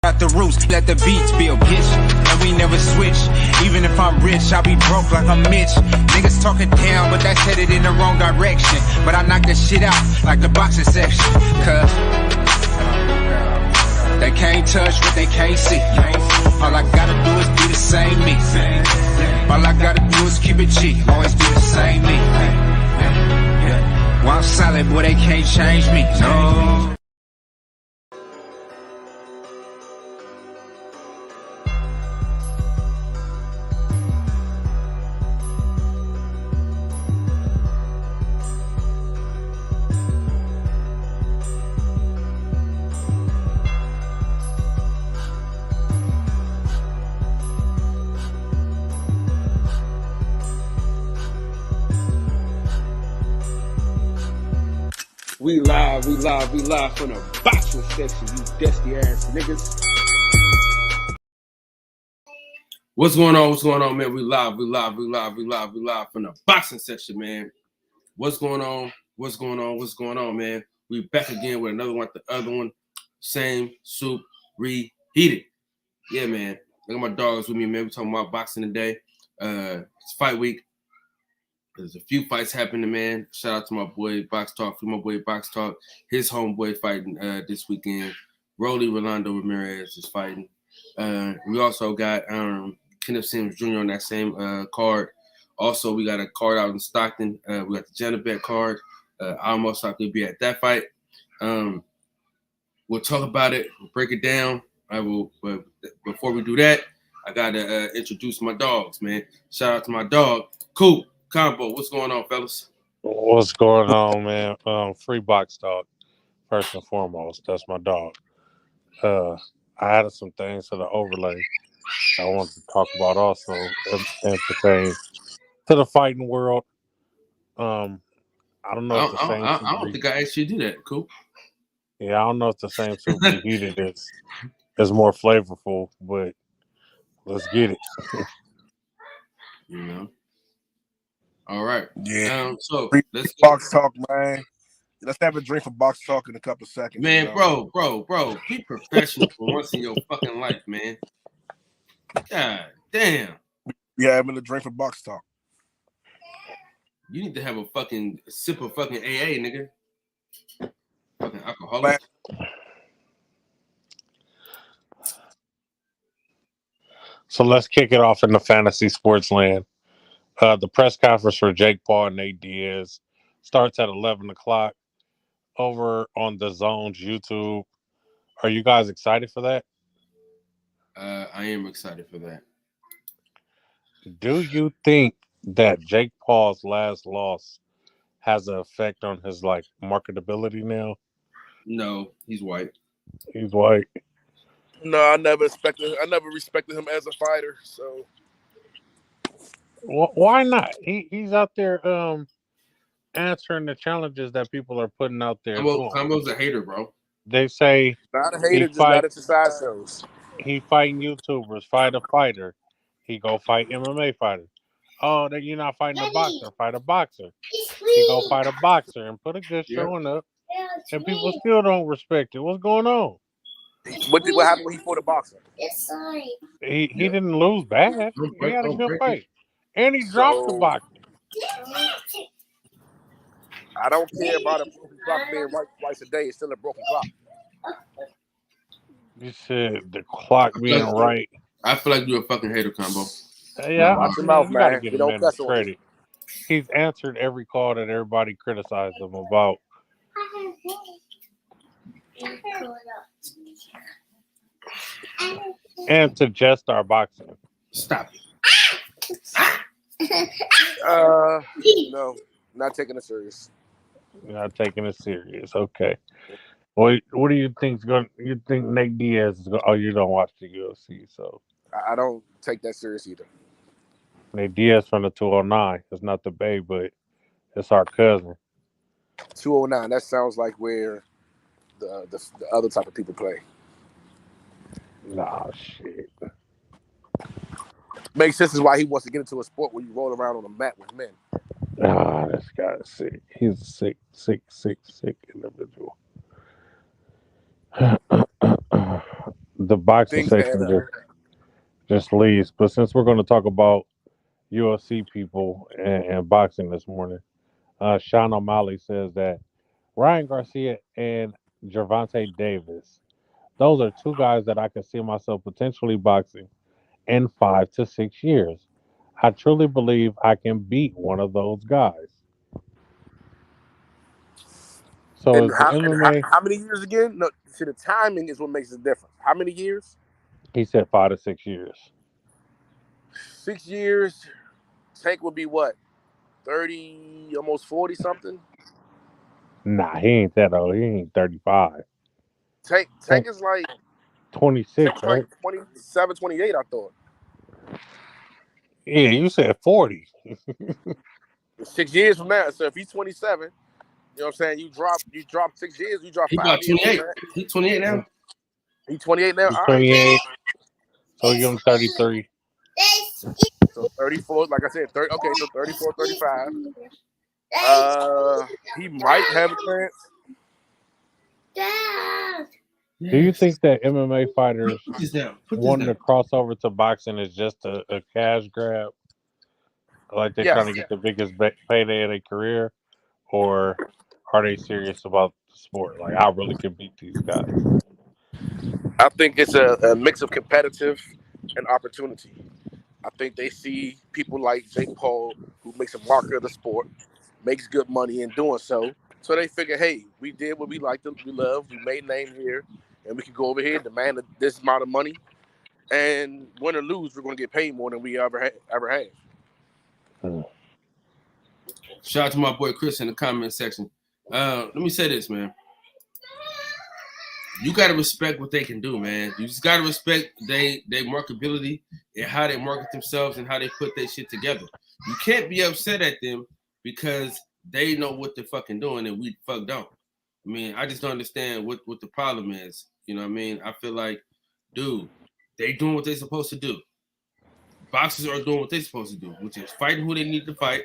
Out the roots, let the beats build, bitch. And we never switch. Even if I'm rich, I'll be broke like I'm Mitch. Niggas talking down, but that's headed in the wrong direction. But I knock that shit out like the boxing section. Cause they can't touch what they can't see. All I gotta do is be the same me. All I gotta do is keep it G. Always be the same me. While I'm solid, boy, they can't change me. No. We live from the boxing section, you dusty ass niggas. What's going on, man? We live from the boxing section, man. What's going on, man? We back again with another one, the other one. Same soup, reheated. Yeah, man. Look at my dogs with me, man. We talking about boxing today. It's fight week. There's a few fights happening, man. Shout out to my boy Box Talk, his homeboy fighting this weekend. Rolando Ramirez is fighting. We also got Kenneth Sims Jr. on that same card. Also, we got a card out in Stockton. We got the Janabet card. I'll most likely be at that fight. We'll talk about it. We'll break it down. But before we do that, I gotta introduce my dogs, man. Shout out to my dog, Cool. Combo, what's going on, fellas? What's going on, man? Free Box Talk, first and foremost. That's my dog. I added some things to the overlay I wanted to talk about also and pertain to the fighting world. I don't know if the same. I don't think I asked you to do that. Cool. Yeah, I don't know if the same soup reheated is more flavorful, but let's get it. You know. All right. Yeah. So let's Box Talk, man. Let's have a drink for Box Talk in a couple of seconds. Man, bro. Be professional for once in your fucking life, man. God damn. Yeah, I'm in a drink for Box Talk. You need to have a fucking sip of fucking AA, nigga. Fucking alcoholic. So let's kick it off in the fantasy sports land. The press conference for Jake Paul and Nate Diaz starts at 11 o'clock over on the Zone's YouTube. Are you guys excited for that? I am excited for that. Do you think that Jake Paul's last loss has an effect on his marketability now? No, he's white. He's white. No, I never respected him as a fighter. So why not? He's out there answering the challenges that people are putting out there. Combo's a hater, bro. They say not a hater, just not into side shows. He fighting YouTubers, fight a fighter. He go fight MMA fighters. Oh, that you're not fighting a boxer, fight a boxer. He go fight a boxer and put a good showing up, and people still don't respect it. What's going on? What happened when he fought a boxer? He didn't lose bad. He had a good fight. And he dropped the boxer. I don't care about a broken clock being right twice a day. It's still a broken clock. You said the clock being right. I feel like you're a fucking hater, Combo. Yeah, watch your mouth, man. You don't cuss on credit. He's answered every call that everybody criticized him about. And to just our boxing. Stop it. No, not taking it serious. Not taking it serious. Okay. What do you think's going? You think Nate Diaz is going? Oh, you don't watch the UFC, so I don't take that serious either. Nate Diaz from the 209. It's not the Bay, but it's our cousin. 209. That sounds like where the other type of people play. Nah, shit. Makes sense is why he wants to get into a sport where you roll around on a mat with men. Nah, this guy's sick. He's a sick individual. the boxing Things add section up. just leaves. But since we're going to talk about UFC people and boxing this morning, Sean O'Malley says that Ryan Garcia and Gervonta Davis, those are two guys that I can see myself potentially boxing in 5 to 6 years. I truly believe I can beat one of those guys. So And is the MMA? how many years again? No, see, the timing is what makes it different. How many years? He said 5 to 6 years. 6 years. Tank would be what? 30, almost 40 something. Nah, he ain't that old. He ain't 35. Tank is like 26, right? 27, 28, I thought. Yeah, you said 40. 6 years from now. So if he's 27, you know what I'm saying? You drop 6 years, you drop He 5 about years. 28. He 28 now. He's 28 now. He's All right. 28. So you're 33. So 34, like I said, 30, okay, so 34, 35. He might have a chance. Do you think that MMA fighters Put this down. Put this wanting down. to cross over to boxing is just a cash grab? Like they're Yes. trying to get the biggest payday of their career? Or are they serious about the sport? Like, I really can beat these guys. I think it's a mix of competitive and opportunity. I think they see people like Jake Paul, who makes a market of the sport, makes good money in doing so. So they figure, hey, we did what we liked, we love, we made name here, and we can go over here and demand this amount of money. And win or lose, we're going to get paid more than we ever have. Shout out to my boy Chris in the comment section. Let me say this, man. You gotta respect what they can do, man. You just gotta respect their marketability and how they market themselves and how they put their shit together. You can't be upset at them because they know what they're fucking doing and we fuck don't. I mean, I just don't understand what the problem is. You know what I mean? I feel like, dude, they doing what they're supposed to do. Boxers are doing what they're supposed to do, which is fighting who they need to fight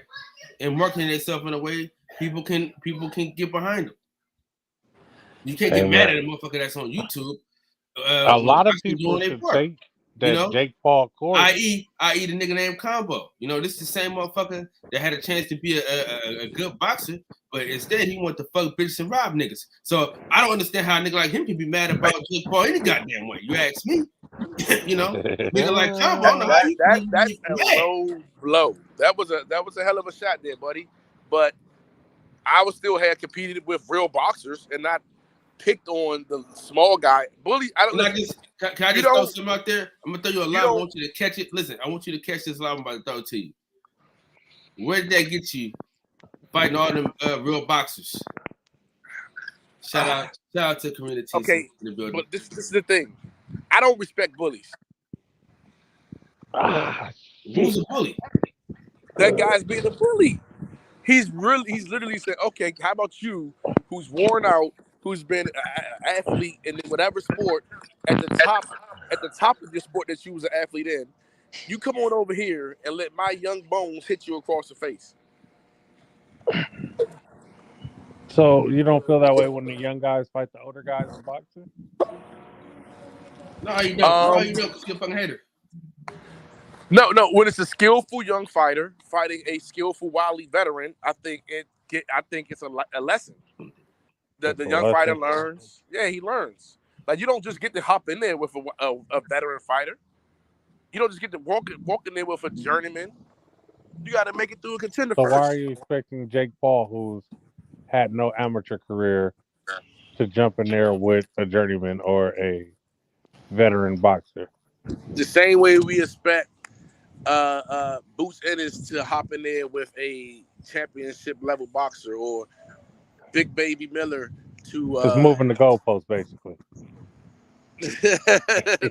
and marketing themselves in a way people can get behind them. You can't get mad at a motherfucker that's on YouTube. A lot of people should say that Jake Paul Corey, i.e. the nigga named Combo. You know, this is the same motherfucker that had a chance to be a good boxer, but instead he went to fuck bitches and rob niggas. So I don't understand how a nigga like him can be mad about Jake Paul any goddamn way. You ask me. You know, nigga like Combo. That's a low blow. That was a hell of a shot there, buddy. But I would still have competed with real boxers and not picked on the small guy. Bully. Can I just throw something out there? I'm gonna throw you a line. I want you to catch it. Listen, I want you to catch this line I'm about to throw it to you. Where did that get you? Fighting all them real boxers. Shout out to community. Okay, but this is the thing. I don't respect bullies. Who's a bully? That guy's being a bully. He's literally saying, okay, how about you, who's worn out, who's been an athlete in whatever sport at the top of your sport that you was an athlete in, you come on over here and let my young bones hit you across the face. So you don't feel that way when the young guys fight the older guys in boxing? No, you don't. You don't, because you're a fucking hater. No. When it's a skillful young fighter fighting a skillful, wily veteran, I think it's a lesson. The young fighter learns. Yeah, he learns. Like, you don't just get to hop in there with a veteran fighter. You don't just get to walk in there with a journeyman. You got to make it through a contender first. So why are you expecting Jake Paul, who's had no amateur career, to jump in there with a journeyman or a veteran boxer? The same way we expect Boots Ennis to hop in there with a championship level boxer, or Big Baby Miller to just moving the goalpost, basically.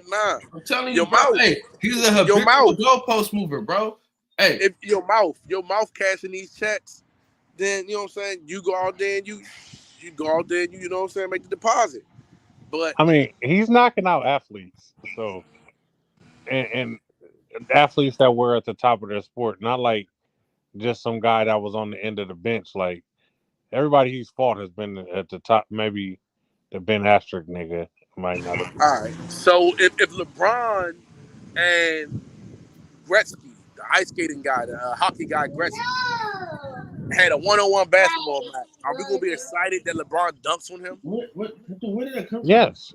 Nah, I'm telling you, bro. Hey, he's a habitual goalpost mover, bro. Hey, if your mouth cashing these checks, then you know what I'm saying. You go out there and you go out there and you know what I'm saying, make the deposit. But I mean, he's knocking out athletes, so and athletes that were at the top of their sport, not like just some guy that was on the end of the bench. Like, everybody he's fought has been at the top. Maybe the Ben Askren nigga Might not have. All right. So if LeBron and Gretzky, the ice skating guy, the hockey guy Gretzky, had a one-on-one basketball match, are we gonna be excited that LeBron dunks on him? Where did that come from? Yes.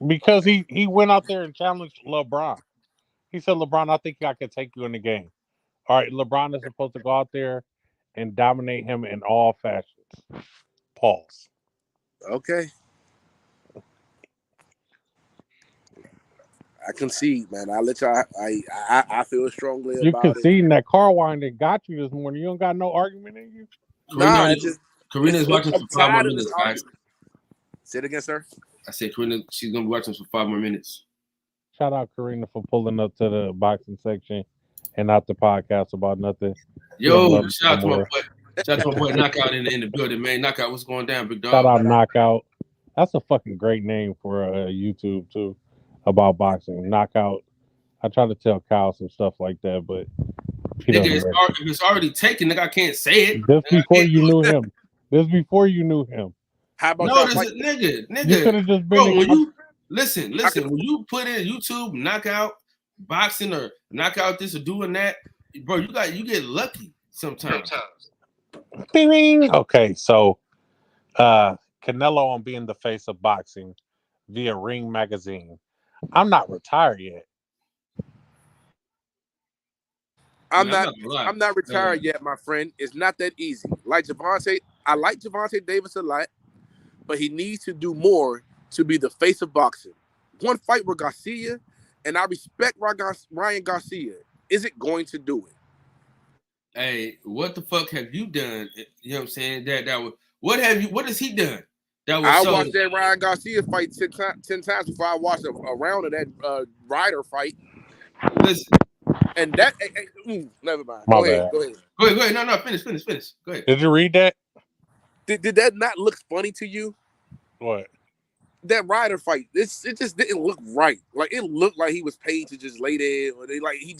Because he went out there and challenged LeBron. He said, LeBron, I think I can take you in the game. All right, LeBron is supposed to go out there and dominate him in all fashions. Pause. Okay. I concede, man. I'll let y'all. I feel strongly You about it. conceding that car wine got you this morning. You don't got no argument in you? Karina's watching for 5 more minutes, guys. Say it again, sir. I said Karina, she's gonna be watching for 5 more minutes. Shout out Karina for pulling up to the boxing section and not the podcast about nothing. Yo, shout out to my boy. Shout out to my boy Knockout in the building, man. Knockout, what's going down, big dog? Shout out Knockout. That's a fucking great name for YouTube too about boxing. Knockout. I try to tell Kyle some stuff like that, but if it's already taken, nigga, I can't say it. Just before you knew him. Just before you knew him. How about nigga? You could have just been. Bro, when you listen. When you put in YouTube Knockout boxing or Knockout this or doing that, bro, you get lucky sometimes. Okay, so Canelo on being the face of boxing via Ring Magazine. I'm not retired yet. I'm not retired yet, my friend. It's not that easy. Like Gervonta, I like Gervonta Davis a lot, but he needs to do more to be the face of boxing. One fight with Garcia, and I respect Ryan Garcia. Is it going to do it? Hey, what the fuck have you done? You know what I'm saying? What has he done? I watched that Ryan Garcia fight 10 times before I watched a round of that Ryder fight. Listen. And that, never mind. Go ahead. No, finish. Go ahead. Did you read that? Did that not look funny to you? What? That Ryder fight, it just didn't look right. Like it looked like he was paid to just lay there, or he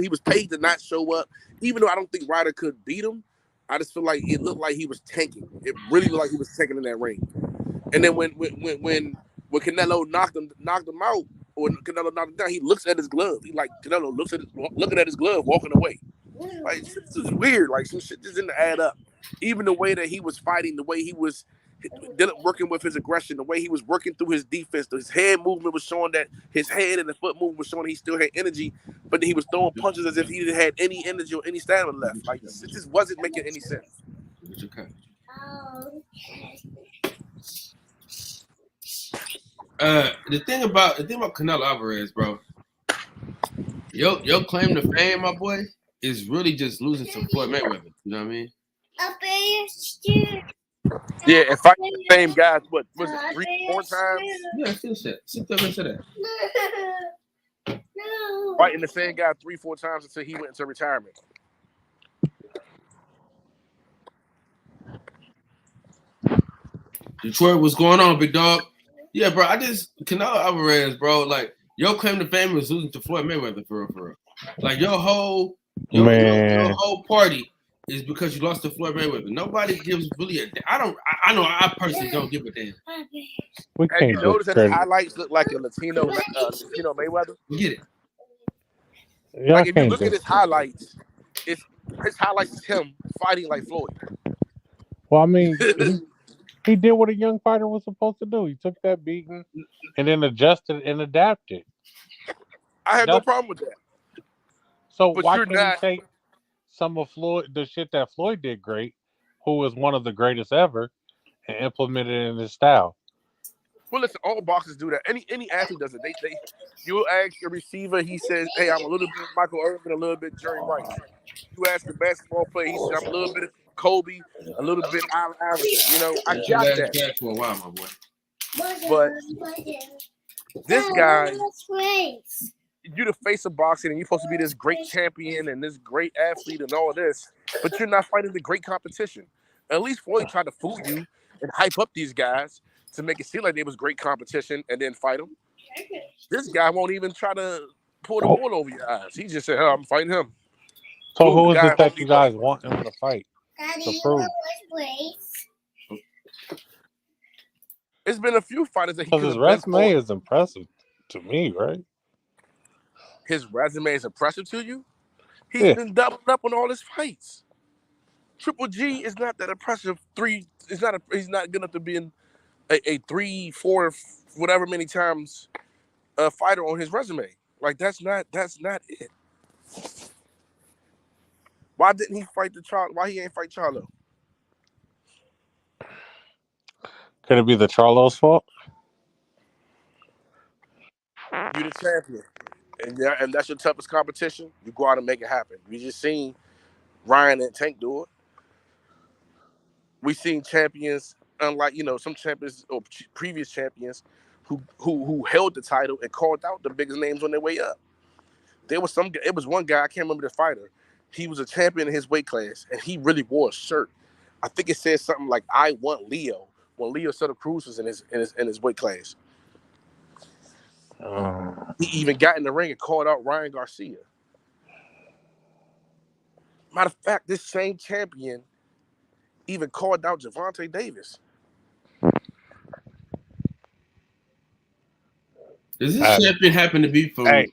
was paid to not show up. Even though I don't think Ryder could beat him, I just feel like it looked like he was tanking. It really looked like he was tanking in that ring. And then when Canelo knocked him out, or Canelo knocked him down, he looks at his glove. Canelo looking at his glove, walking away. Like this is weird. Like some shit just didn't add up. Even the way that he was fighting, the way he was working with his aggression, the way he was working through his defense, his hand movement was showing that his head and the foot movement was showing he still had energy, but he was throwing punches as if he didn't have any energy or any stamina left. Like it just wasn't making any sense. Okay. The thing about Canelo Alvarez, bro, your claim to fame, my boy, is really just losing to Floyd Mayweather. You know what I mean? Yeah, and fighting the same guys, what was it, 3-4 times? Yeah, sit up and say that. Fighting the same guy 3-4 times until he went into retirement. Detroit, what's going on, big dog? Yeah, bro, Canelo Alvarez, bro, like, your claim to fame is losing to Floyd Mayweather, for real. Like, your whole party is because you lost to Floyd Mayweather. Nobody gives really I know I personally don't give a damn. Have you noticed that his highlights look like a Latino Mayweather? Get it. Like if you look at his highlights is him fighting like Floyd. Well, I mean, he did what a young fighter was supposed to do. He took that beating and then adjusted and adapted. I have no problem with that. So why can't he take some of the shit that Floyd did great, who was one of the greatest ever, and implement it in his style? Well, listen, all boxers do that. Any athlete does it. You ask a receiver, he says, "Hey, I'm a little bit Michael Irvin, a little bit Jerry Rice." You ask a basketball player, he says, "I'm a little bit of Kobe, a little bit Allen Iverson." You know, I got that. For a while, my boy. But this guy, you're the face of boxing, and you're supposed to be this great champion and this great athlete and all of this, but you're not fighting the great competition. At least Floyd tried to fool you and hype up these guys to make it seem like they was great competition and then fight them. This guy won't even try to pull the wool over your eyes. He just said, "Oh, I'm fighting him." So who is it that you guys want him to fight? To prove? It's been a few fighters that he Because could his have been resume fought. is impressive to me, right? His resume is impressive to you? He's Yeah. been doubling up on all his fights. Triple G is not that impressive. He's not good enough to be in a 3, 4, whatever many times fighter on his resume. Like that's not it. Why didn't he fight Why he ain't fight Charlo? Could it be the Charlo's fault? You the champion, and that's your toughest competition. You go out and make it happen. We just seen Ryan and Tank do it. We seen champions, unlike some champions or previous champions, who held the title and called out the biggest names on their way up. It was one guy, I can't remember the fighter. He was a champion in his weight class, and he really wore a shirt. I think it said something like "I want Leo" when Leo Santa Cruz was in his weight class. He even got in the ring and called out Ryan Garcia. Matter of fact, this same champion even called out Gervonta Davis. Does this champion happen to be from? I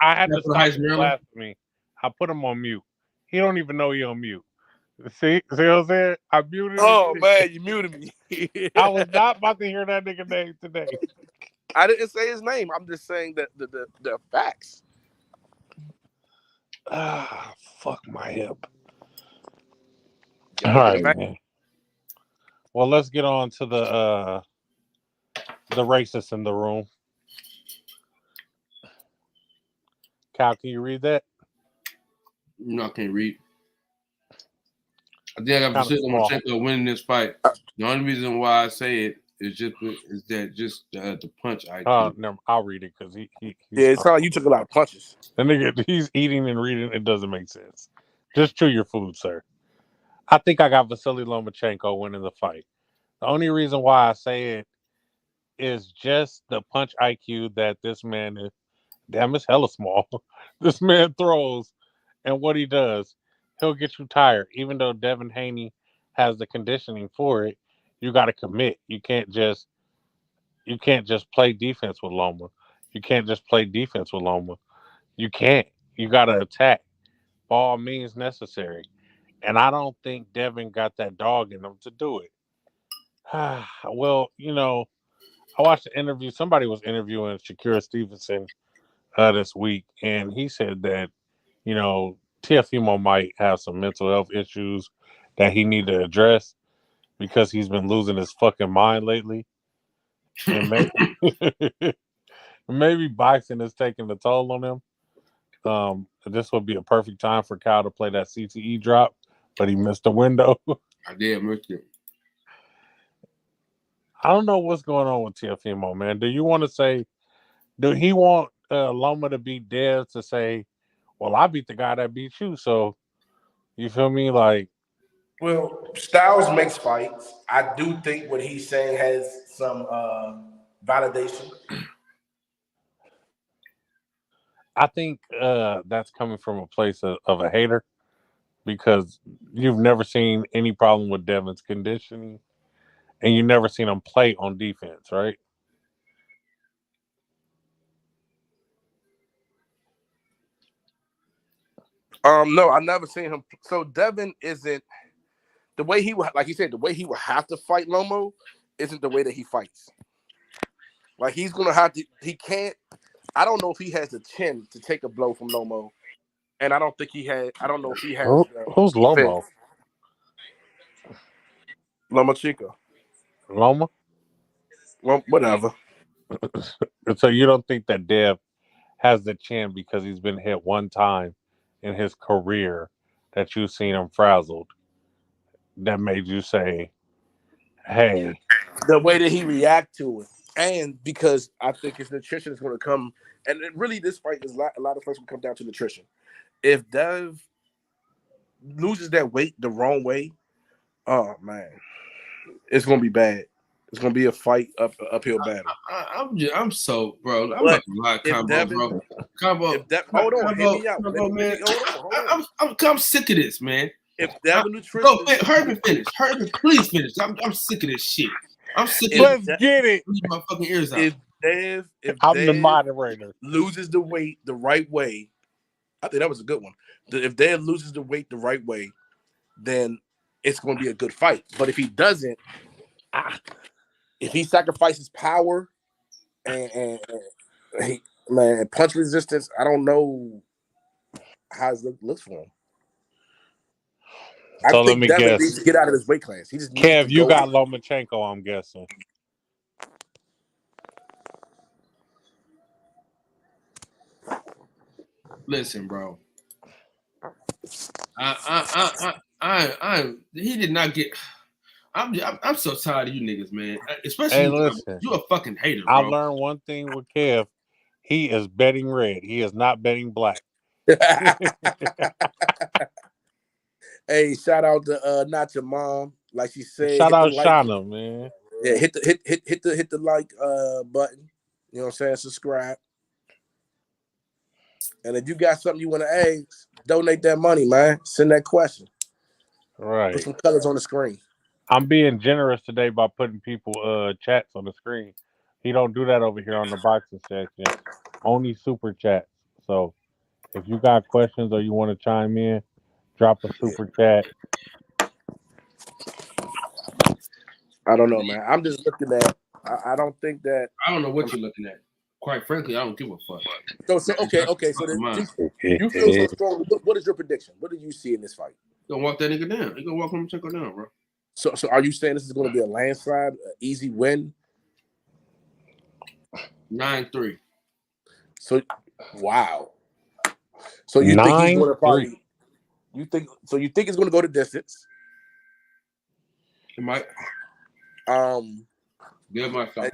had to stop Heights, blasphemy. I put him on mute. He don't even know he on mute. See what I'm saying? I muted him. Oh man, you muted me. I was not about to hear that nigga name today. I didn't say his name. I'm just saying that the facts. Fuck my hip. All right, man. Well, let's get on to the racists in the room. Cal, can you read that? No, I can't read. I think I got Vasily Lomachenko winning this fight. The only reason why I say it is the punch IQ. Oh, no, I'll read it because he it sounds like you took a lot of punches. The nigga, he's eating and reading. It doesn't make sense. Just chew your food, sir. I think I got Vasily Lomachenko winning the fight. The only reason why I say it is just the punch IQ that this man is. Damn, it's hella small. This man throws, and what he does, he'll get you tired. Even though Devin Haney has the conditioning for it, you got to commit. You can't just play defense with Loma. You can't just play defense with Loma. You can't. You got to attack. By all means necessary. And I don't think Devin got that dog in him to do it. Well, I watched the interview. Somebody was interviewing Shakira Stevenson this week, and he said that, Teofimo might have some mental health issues that he need to address because he's been losing his fucking mind lately. And maybe boxing is taking the toll on him. This would be a perfect time for Kyle to play that CTE drop, but he missed the window. I did miss it. I don't know what's going on with Teofimo, man. Do you want to say, do he want Loma to beat Dev to say, well, I beat the guy that beat you, so you feel me? Like, well, Styles makes fights. I do think what he's saying has some validation. I think that's coming from a place of a hater because you've never seen any problem with Devin's conditioning and you've never seen him play on defense, right? No, I've never seen him. So Devin isn't the way he would, like you said, the way he would have to fight Lomo isn't the way that he fights. Like he's gonna have to. He can't. I don't know if he has the chin to take a blow from Lomo, and I don't think he had. I don't know if he has. Who's Lomo? Lomachenko. Loma? Well, whatever. So you don't think that Dev has the chin because he's been hit one time in his career that you've seen him frazzled that made you say, hey. The way that he react to it. And because I think his nutrition is going to come, and really this fight is a lot of fights will come down to nutrition. If Dev loses that weight the wrong way, oh man, it's going to be bad. It's going to be a fight uphill battle. I'm so, bro. I'm not gonna lie, Combo, bro. Combo, hold on, hear me out. Combo, man. Hold on. I'm sick of this, man. If Devin nutrition, Herbie, finish. Herbie, please finish. I'm sick of this shit. I'm sick If of Let's get it. my fucking ears out. if Dev I'm the moderator. loses the weight the right way, I think that was a good one. If Dev loses the weight the right way, then it's going to be a good fight. But if he doesn't, if he sacrifices power and he, man, punch resistance, I don't know how it looks for him. So I let think me Devin guess. needs to get out of his weight class. He just needs Kev, to you go. got Lomachenko, I'm guessing. Listen, bro. He did not get. I'm so tired of you niggas, man. Especially Hey, you, listen. you a fucking hater, I bro. learned one thing with Kev. He is betting red. He is not betting black. Hey, shout out to not your mom, like she said. Shout out like, Shauna, man. yeah, hit the like button. You know what I'm saying? Subscribe. And if you got something you want to ask, donate that money, man. Send that question. Right. Put some colors on the screen. I'm being generous today by putting people chats on the screen. He don't do that over here on the boxing section. Only super chats. So if you got questions or you want to chime in, drop a super chat. I don't know, man. I'm just looking at. I don't think that. I don't know what you're looking at. Quite frankly, I don't give a fuck. So okay. So then you feel so strong. What is your prediction? What do you see in this fight? He's gonna walk that nigga down. He's gonna walk Lomachenko down, bro. So are you saying this is going to be a landslide, an easy win? 9-3. So wow. So you think he's going to probably? You think it's going to go to distance? It might. Give myself.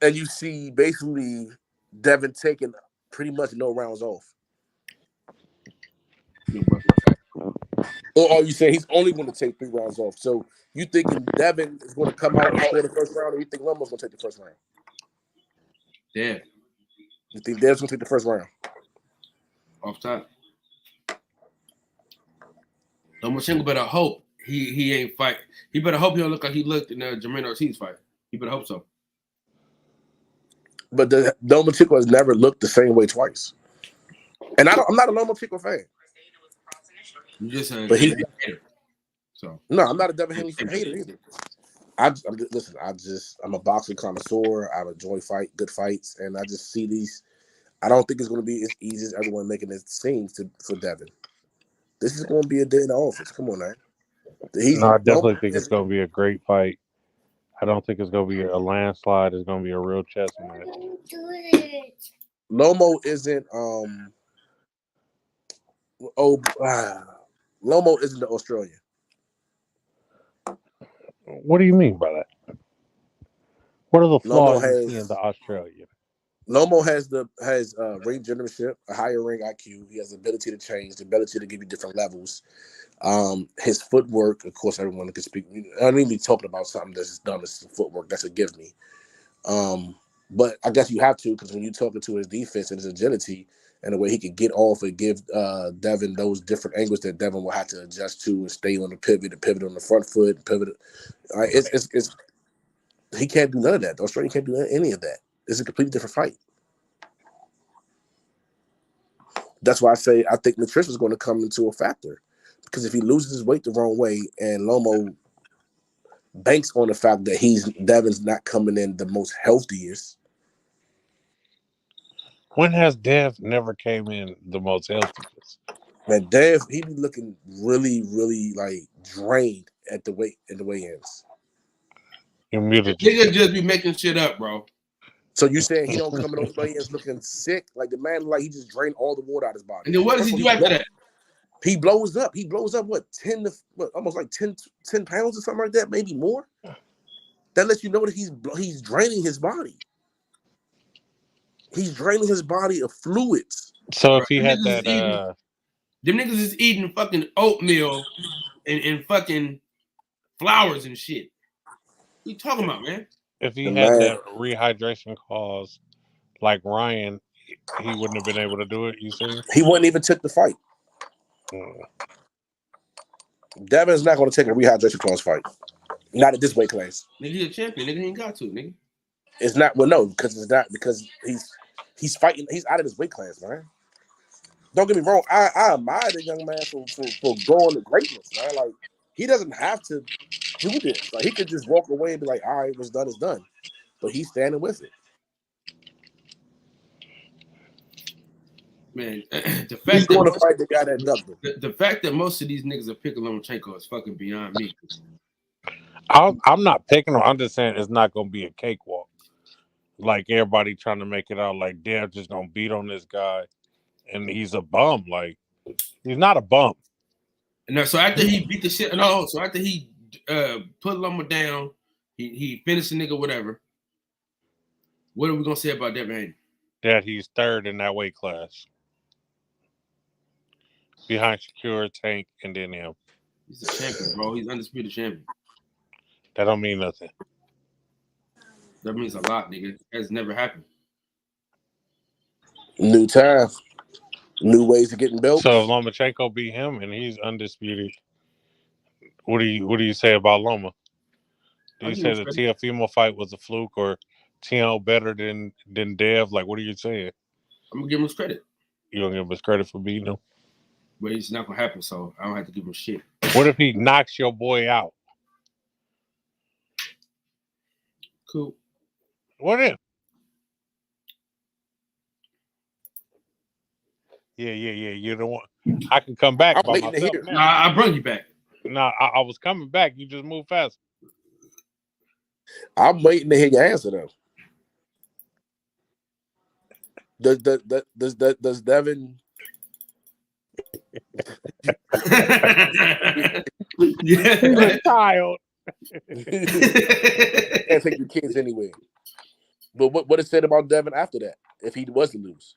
And you see basically Devin taking pretty much no rounds off. Or are you saying he's only going to take 3 rounds off? So you thinking Devin is going to come out and score the first round, or you think Lomo's going to take the first round? Yeah. You think Dev's going to take the first round? Off top. Lomachenko better hope he ain't fight. He better hope he don't look like he looked in the Jermaine Ortiz fight. He better hope so. But Lomachenko has never looked the same way twice. And I'm not a Lomachenko fan. You just a hater. So no, I'm not a Devin Haney hater either. I'm a boxing connoisseur. I enjoy good fights, and I just see these. I don't think it's going to be as easy as everyone making it seem for Devin. This is going to be a day in the office. Come on, man. I definitely think it's going to be a great fight. I don't think it's going to be a landslide. It's going to be a real chess match. Lomo isn't Lomo isn't the Australian. What do you mean by that? What are the flaws in the Australian? Lomo has ring generalship, a higher ring IQ. He has the ability to change, the ability to give you different levels. His footwork, of course, everyone can speak. I don't even be talking about something that's done as footwork. That's a give me. But I guess you have to, because when you're talking to his defense and his agility and the way he could get off and give Devin those different angles that Devin will have to adjust to and stay on the pivot on the front foot, and pivot. He can't do none of that. The Australian can't do any of that. It's a completely different fight. That's why I say I think nutrition is going to come into a factor, because if he loses his weight the wrong way and Lomo banks on the fact that Devin's not coming in the most healthiest. When has Dev never came in the most healthiest? Man, Dev, he be looking really, really like drained at the weigh-ins. Nigga just be making shit up, bro. So you saying he don't come in those weigh-ins looking sick? Like the man, like he just drained all the water out of his body. And then what does he do after that? He blows up. He blows up what, almost like 10 pounds or something like that, maybe more. That lets you know that he's draining his body. He's draining his body of fluids. So if he had that, them niggas is eating fucking oatmeal and fucking flowers and shit. What you talking about, man? If he had that rehydration clause like Ryan, he wouldn't have been able to do it, you see? He wouldn't even took the fight. Devin's not going to take a rehydration clause fight. Not at this weight class. Nigga, he a champion. Nigga, he ain't got to, nigga. It's not. Well, no, because it's not because he's fighting. He's out of his weight class, man. Don't get me wrong. I admire the young man for going to greatness, man. Like he doesn't have to do this. Like he could just walk away and be like, "All right, what's done is done," but he's standing with it. Man, the He's fact going to that fight the guy that ducked him. the fact that most of these niggas are picking Lomachenko is fucking beyond me. I'm not picking him. I'm just saying it's not going to be a cakewalk. Like everybody trying to make it out like they're just going to beat on this guy, and he's a bum. Like he's not a bum. No, so after he beat the shit, no, so after he put Loma down, he finished the nigga, whatever. What are we gonna say about Devin Haney? That he's third in that weight class, behind Shakur, Tank, and then him. He's a champion, bro. He's undisputed champion. That don't mean nothing. That means a lot, nigga. That's never happened. New time, new ways of getting built. So if Lomachenko beat him and he's undisputed, what do you say about Loma? Do you say the Teofimo fight was a fluke or Tio better than Dev? Like, what are you saying? I'm gonna give him his credit. You don't give him his credit for beating him? But it's not gonna happen, so I don't have to give him shit. What if he knocks your boy out? Cool. What if? Yeah. You don't want. I can come back I'm by waiting to myself hear. now. Nah, I brought you back. Nah, I was coming back. You just moved fast. I'm waiting to hear your answer though. Does Devin? Yeah. He's a child. Can't take your kids anywhere. But what is said about Devin after that? If he was to lose,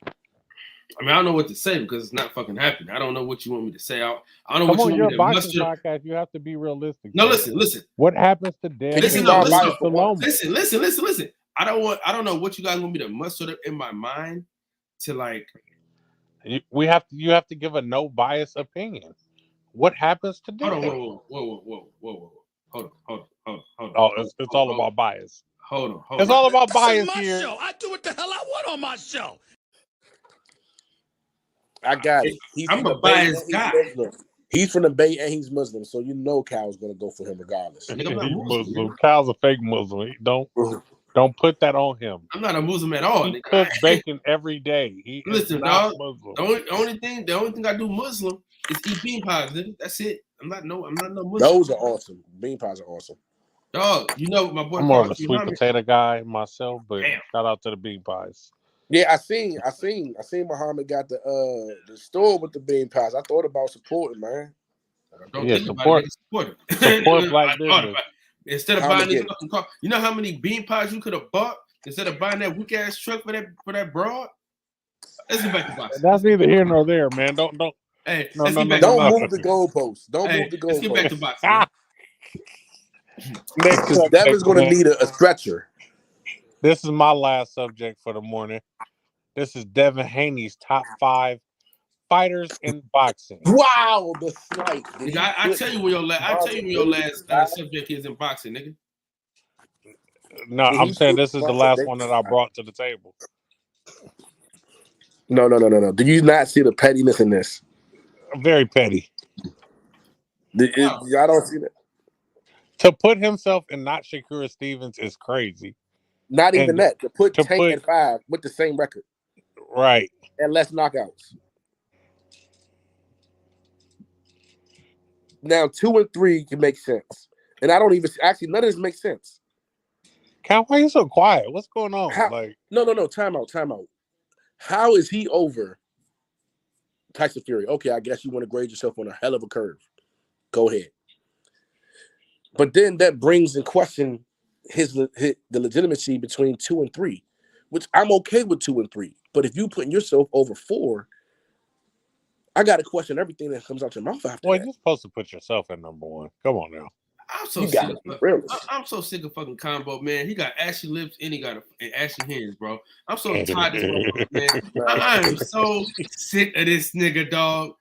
I mean, I don't know what to say because it's not fucking happening. I don't know what you want me to say. I don't know Come what on, you you're want a me to boxing muster. podcast. You have to be realistic. No, man. listen. What happens to Dev? Listen, no, listen. listen. Listen. I don't know what you guys want me to muster up in my mind to like. You have to give a no bias opinion. What happens to Dev? Hold on, whoa. Hold on. Oh, it's all about bias. Hold on. It's all about bias This is my here. show. I do what the hell I want on my show. I got it. I'm from a the Bay biased and guy. Muslim. He's from the Bay and he's Muslim, so you know Cal's gonna go for him regardless. Nigga, I'm not He's Muslim. Muslim. Kyle's a fake Muslim. Don't put that on him. I'm not a Muslim at all. He Nigga. cooks bacon every day. He Listen, is not dog. Muslim. The only thing I do Muslim is eat bean pies, nigga. That's it. I'm not no Muslim. Those are awesome. Bean pies are awesome. Dog, you know my boy. I'm more of a Carl, sweet potato guy myself, but Damn. shout out to the bean pies. Yeah, I seen Muhammad got the store with the bean pies. I thought about supporting, man. Don't Yeah, think support- about it, nigga, support it. support black I thought business. about it. Instead of I'ma buying this get it. fucking car, you know how many bean pies you could have bought instead of buying that weak ass truck for that broad? Let's get back to boxing. That's neither here nor there, man. Don't. Hey, No, let's no, get back no, to Don't boxing. move the goalposts. Don't Hey, move the let's get back to goalposts. boxing. man. Next Because subject, Devin's gonna man. need a stretcher. This is my last subject for the morning. This is Devin Haney's top 5 fighters in boxing. Wow, the slight. Nigga, I tell you where your last subject is in boxing, nigga. No, Did I'm he saying put this is the Russell last Davis- one that I brought to the table. No. Do you not see the pettiness in this? Very petty. Y'all don't see that. To put himself and not Shakur Stevens is crazy. Not even And that. To put to Tank put- at 5 with the same record Right. and less knockouts. Now 2 and 3 can make sense, and I don't even actually none of this makes sense. Cal, why are you so quiet? What's going on? How- Like, No. Time out. How is he over Tyson Fury? Okay, I guess you want to grade yourself on a hell of a curve. Go ahead. But then that brings in question the legitimacy between 2 and 3, which I'm okay with 2 and 3. But if you putting yourself over 4, I got to question everything that comes out your mouth after boy, that. you're supposed to put yourself at number 1. Come on now. I'm so You sick. got to be real. I'm so sick of fucking Combo, man. He got ashy lips and he got ashy hands, bro. I'm so tired of this motherfucker, man. I am so sick of this nigga, dog.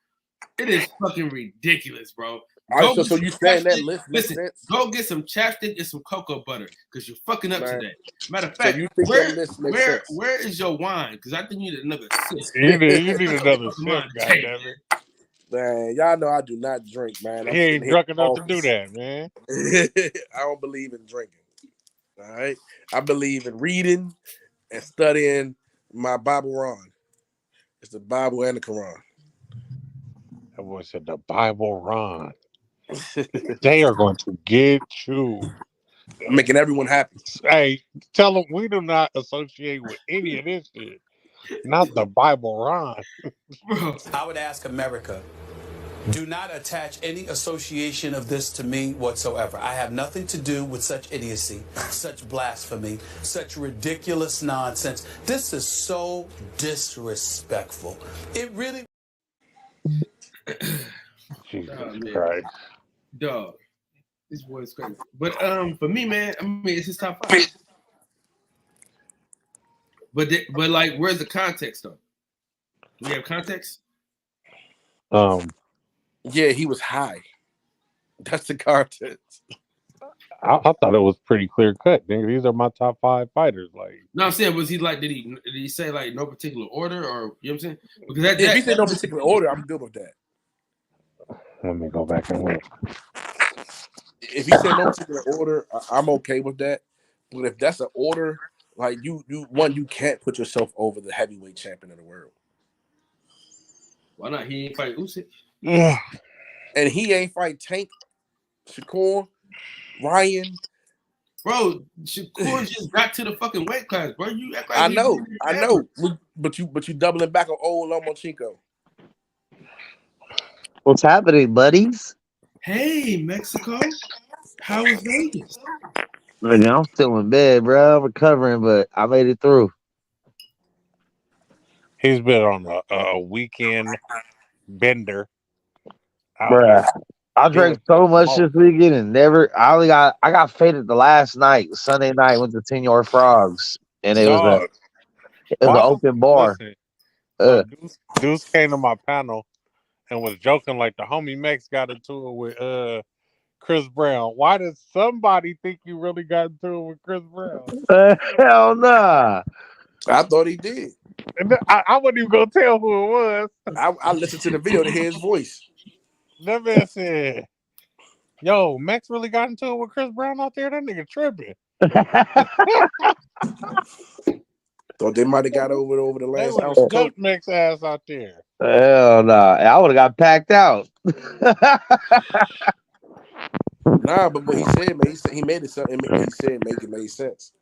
It is fucking ridiculous, bro. All right, so you saying that list makes Listen, sense? go get some chapstick and some cocoa butter because you're fucking up Man. today. Matter of So fact, you think that list makes sense? where is your wine? Because I think you need another sip. You need another Fucking sip, wine. goddammit. Man, y'all know I do not drink, man. He ain't drunk enough to do that, man. I don't believe in drinking. All right, I believe in reading and studying my Bible Ron. It's the Bible and the Quran. That boy said the Bible Ron. They are going to get you. Making everyone happy. Hey, tell them we do not associate with any of this shit. Not the Bible Ron. Bro, I would ask America, do not attach any association of this to me whatsoever. I have nothing to do with such idiocy, such blasphemy, such ridiculous nonsense. This is so disrespectful. It really... Jesus man. Christ. dog, this boy's crazy. But for me, man, I mean, it's his top 5. But like, where's the context though? Do we have context? Yeah, he was high. That's the context. I thought it was pretty clear cut. Nigga, these are my top 5 fighters. Like, No, I'm saying, was he like, did he say like no particular order, or you know what I'm saying? Because If he said no particular order, I'm good with that. let me go back and look. If he said no particular order, I'm okay with that. But if that's an order, like you can't put yourself over the heavyweight champion of the world. Why not? He ain't fight Usyk. And he ain't fight Tank, Shakur, Ryan. Bro, Shakur just got to the fucking weight class, bro. You act like I know. But you doubling back on old Lomachenko. What's happening, buddies? Hey, Mexico. How was Vegas? Man, I'm still in bed, bro. I'm recovering, but I made it through. He's been on a weekend bender. Bruh. I drank so much this weekend and I got faded the last night, Sunday night, went to Senor Frogs. And it was an open bar. Listen, Deuce came to my panel and was joking like the homie Mex got into it with Chris Brown. Why does somebody think you really got into it with Chris Brown? Hell nah. I thought he did. And I wasn't even gonna tell who it was. I listened to the video to hear his voice. That man said, "Yo, Max really got into it with Chris Brown out there. That nigga tripping." Thought they might have got over the last They house. jumped Max ass out there. Hell nah. I would have got packed out. Nah, but what he said, man, he made it something. He said it made sense.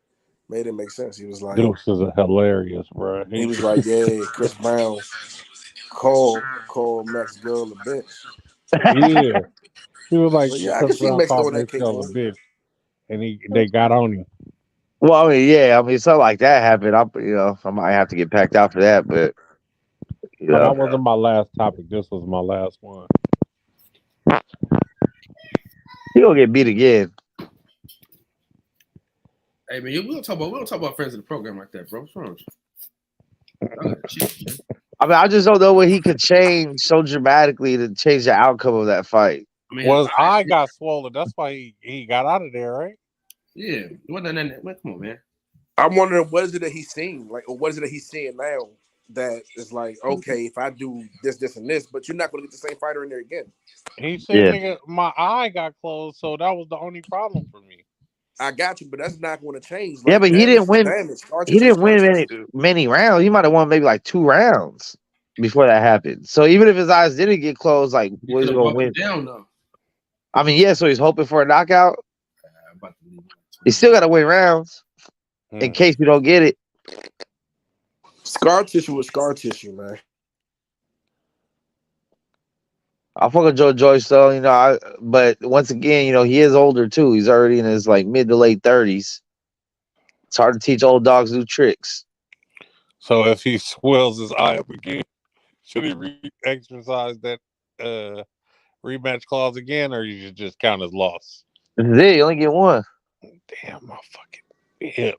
Made it make sense. He was like, Deuce is hilarious, bro. He was like, yeah, Chris Brown called Max Girl a bitch. Yeah. He was like, yeah, I can see Max throwing that kick a bitch. And they got on him. Well, I mean, yeah, something like that happened. I might have to get packed out for that, but that wasn't my last topic. This was my last one. He gonna get beat again. Hey man, we don't talk about friends in the program like that, bro. What's wrong with you? I mean, I just don't know what he could change so dramatically to change the outcome of that fight. I mean, his eye got swollen. That's why he got out of there, right? Yeah. Come on, man. I'm wondering what is it that he's seeing, like, or what is it that he's seeing now that is like, okay, if I do this, and this, but you're not going to get the same fighter in there again. He said, nigga, my eye got closed, so that was the only problem for me. I got you, but that's not going to change. Like, yeah, but he didn't win. He didn't win many rounds. He might have won maybe like 2 rounds before that happened. So even if his eyes didn't get closed, like, was he going to win? Down, though. I mean, yeah. So he's hoping for a knockout. He still got to win rounds in case we don't get it. Scar tissue is scar tissue, man. I fuck with Joe Joyce though, but once again, he is older too. He's already in his like mid to late 30s. It's hard to teach old dogs new tricks. So if he swells his eye up again, should he exercise that rematch clause again, or you should just count as loss? This is it. You only get one. Damn, my fucking hip.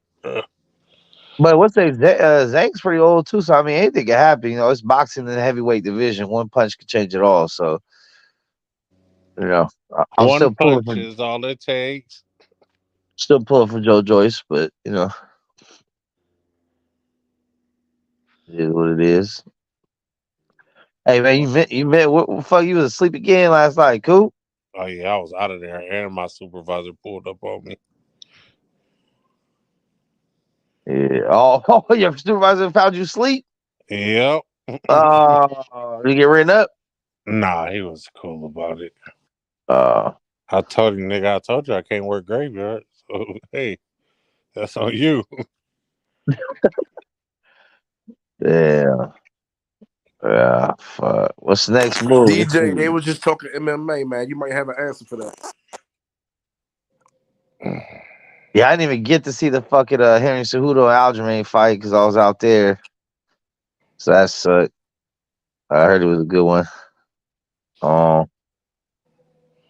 But what's that? Zhang's pretty old too, so I mean, anything can happen. It's boxing in the heavyweight division. One punch could change it all. So You know, I'm One still pulling punch for is all it takes. Joe Joyce, but you know, it is what it is. Hey man, you met what the fuck? You was asleep again last night, cool? Oh yeah, I was out of there, and my supervisor pulled up on me. Yeah. Oh, your supervisor found you asleep? Yep. You get written up? Nah, he was cool about it. Uh, I told him, nigga, I told you I can't work graveyard. So hey, that's on you. yeah. Yeah, fuck. What's the next move? DJ, they was just talking MMA, man. You might have an answer for that. Yeah, I didn't even get to see the fucking Henry Cejudo and Aljamain fight because I was out there. So that sucked. I heard it was a good one.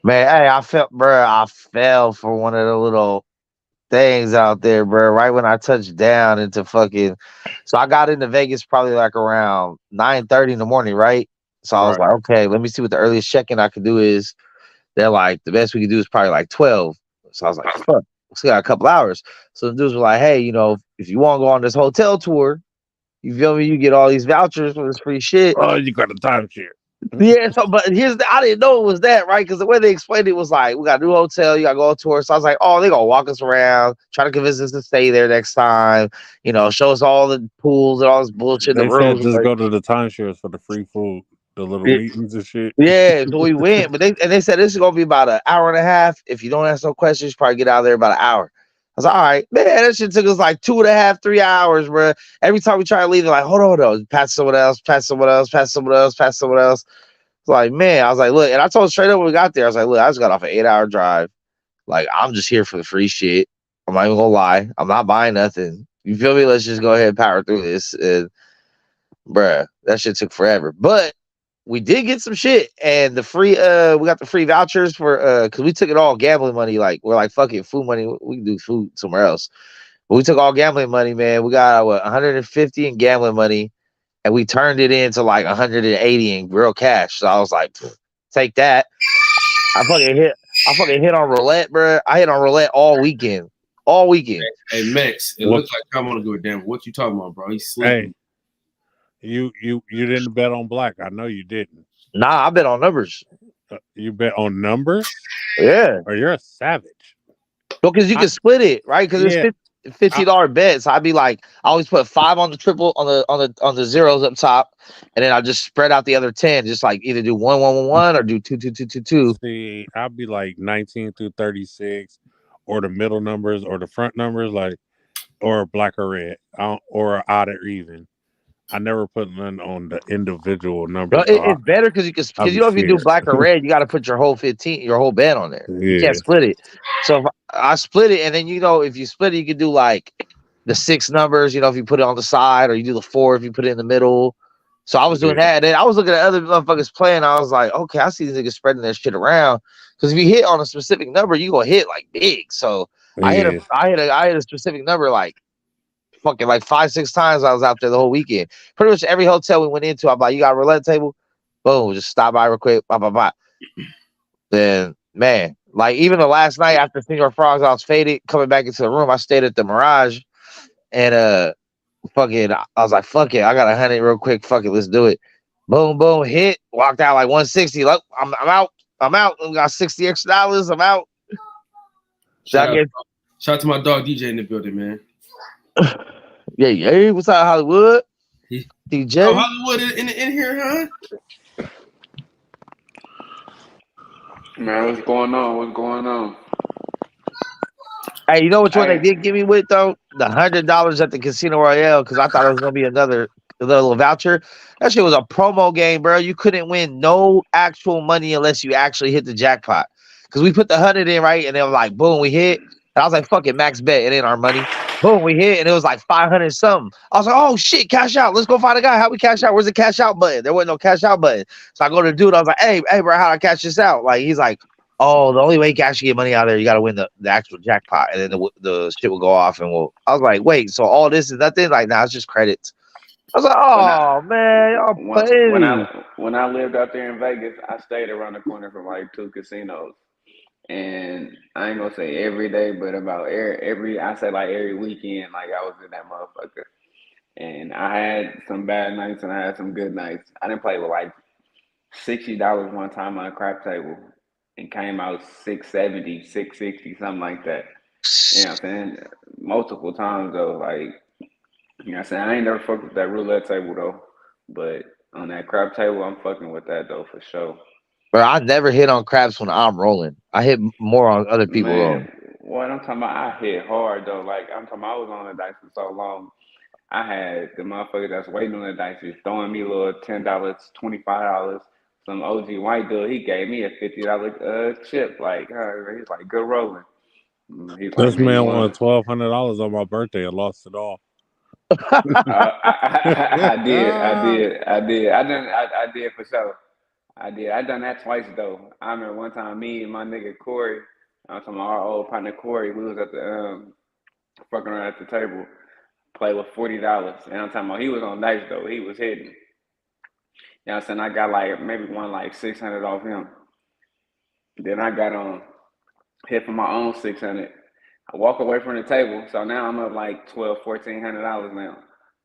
Man, hey, I fell for one of the little things out there, bro. Right when I touched down into fucking, so I got into Vegas probably like around 9:30 in the morning, right? So I was like, okay, let me see what the earliest check-in I could do is. They're like, the best we could do is probably like 12. So I was like, fuck, we still got a couple hours. So the dudes were like, hey, you know, if you want to go on this hotel tour, you feel me? You get all these vouchers for this free shit. Oh, you got a timeshare. Yeah, so but I didn't know it was that, right? Because the way they explained it was like, we got a new hotel, you gotta go on tour. So I was like, oh, they gonna walk us around, try to convince us to stay there next time, you know, show us all the pools and all this bullshit in They the said rooms. just Like, go to the timeshares for the free food, the little meetings and shit. yeah, so we went, but they said this is gonna be about an hour and a half. If you don't ask no questions, probably get out of there about an hour. I was like, all right, man, that shit took us like 2.5, 3 hours, bro. Every time we try to leave, they're like, hold on, pass someone else, pass someone else, pass someone else, pass someone else. It's like, man, I was like, look, and I told straight up when we got there, I was like, look, I just got off an 8-hour drive. Like, I'm just here for the free shit. I'm not even gonna lie. I'm not buying nothing. You feel me? Let's just go ahead and power through this. And bruh, that shit took forever. But we did get some shit. And the free we got the free vouchers for because we took it all gambling money. Like, we're like, fuck it, food money. We can do food somewhere else. But we took all gambling money, man. We got 150 in gambling money. And we turned it into like 180 in real cash. So I was like, take that. I fucking hit on roulette, bro. I hit on roulette all weekend. All weekend. Hey Max, it looks like I want to go damn. What you talking about, bro? He's sleeping. Hey, you didn't bet on black. I know you didn't. Nah, I bet on numbers. You bet on numbers? Yeah. Or you're a savage. Because you can split it, right? Because it's $50 bets. So I'd be like, I always put 5 on the triple on the zeros up top, and then I just spread out the other 10. Just like either do 1, 1, 1, 1 or do 2, 2, 2, 2, 2. See, I'd be like 19 through 36, or the middle numbers, or the front numbers, like, or black or red, or odd or even. I never put none on the individual numbers. It's better because you know if you do black or red, you got to put your whole 15, your whole bet on there. Yeah. You can't split it. So if I split it, and then if you split it, you can do like the 6 numbers. You know, if you put it on the side, or you do the 4 if you put it in the middle. So I was doing that, and then I was looking at other motherfuckers playing. I was like, okay, I see these niggas spreading their shit around. Because if you hit on a specific number, you gonna hit like big. So I hit a specific number like fucking like 5, 6 times. I was out there the whole weekend. Pretty much every hotel we went into, I'm like, you got a roulette table? Boom, just stop by real quick. Blah, blah, blah. Then, man, like even the last night after Senor Frogs, I was faded. Coming back into the room, I stayed at the Mirage. And fucking, I was like, fuck it. I got 100 real quick. Fuck it, let's do it. Boom, boom, hit. Walked out like 160. Like, I'm out. I'm out. We got $60 extra. I'm out. Shout out to my dog DJ in the building, man. Yeah. What's up, Hollywood? DJ. Oh, Hollywood in here, huh? Man, what's going on? Hey, you know which one they did give me with though? The $100 at the Casino Royale, because I thought it was gonna be another little voucher. That shit was a promo game, bro. You couldn't win no actual money unless you actually hit the jackpot. Because we put the 100 in, right, and then like boom, we hit. And I was like, fuck it, max bet, it ain't our money. Boom, we hit, and it was like 500 something. I was like, oh shit, cash out. Let's go find a guy. How we cash out? Where's the cash out button? There wasn't no cash out button. So I go to the dude. I was like, hey, bro, how do I cash this out? Like, he's like, oh, the only way you can actually get money out of there, you got to win the actual jackpot, and then the shit will go off. And I was like, wait, so all this is nothing? Like, nah, it's just credits. I was like, oh man, y'all playing. when I lived out there in Vegas, I stayed around the corner from like 2 casinos. And I ain't gonna say every day, but about every I say like every weekend, like I was in that motherfucker. And I had some bad nights and I had some good nights. I didn't play with like $60 one time on a crap table and came out 670, 660, something like that. You know what I'm saying? Multiple times though, like you know what I'm saying? I ain't never fucked with that roulette table though. But on that crap table, I'm fucking with that though for sure. Bro, I never hit on craps when I'm rolling. I hit more on other people rolling. Man, what I'm talking about, I hit hard though. Like I'm talking about, I was on the dice for so long. I had the motherfucker that's waiting on the dice just throwing me a little $10, $25. Some OG white dude, he gave me a $50 chip. Like, he's like, good rolling. He's like, This man, you man won want? $1,200 on my birthday and lost it all. I did. I did for sure. I did. I done that twice though. I remember one time me and my nigga Corey, I'm talking about our old partner Corey, we was at the fucking around at the table, play with $40. And I'm talking about he was on dice though. He was hitting. You know what I'm saying? I got like maybe won like 600 off him. Then I got on hit for my own 600. I walk away from the table, so now I'm up like $1,200-$1,400 now.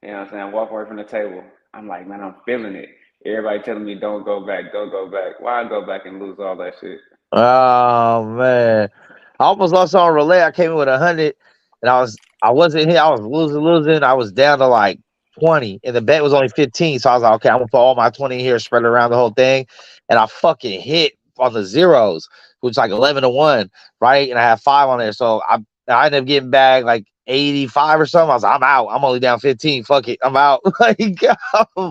You know what I'm saying? I walk away from the table. I'm like, man, I'm feeling it. Everybody telling me don't go back, don't go back. Why I go back and lose all that shit? Oh man, I almost lost on relay. I came in with 100, and I wasn't hit. I was losing. I was down to like 20, and the bet was only 15. So I was like, okay, I'm gonna put all my 20 here, spread it around the whole thing, and I fucking hit on the zeros, which like 11-1, right? And I had 5 on there, so I ended up getting back like 85 or something. I was like, I'm out. I'm only down 15. Fuck it, I'm out. Like,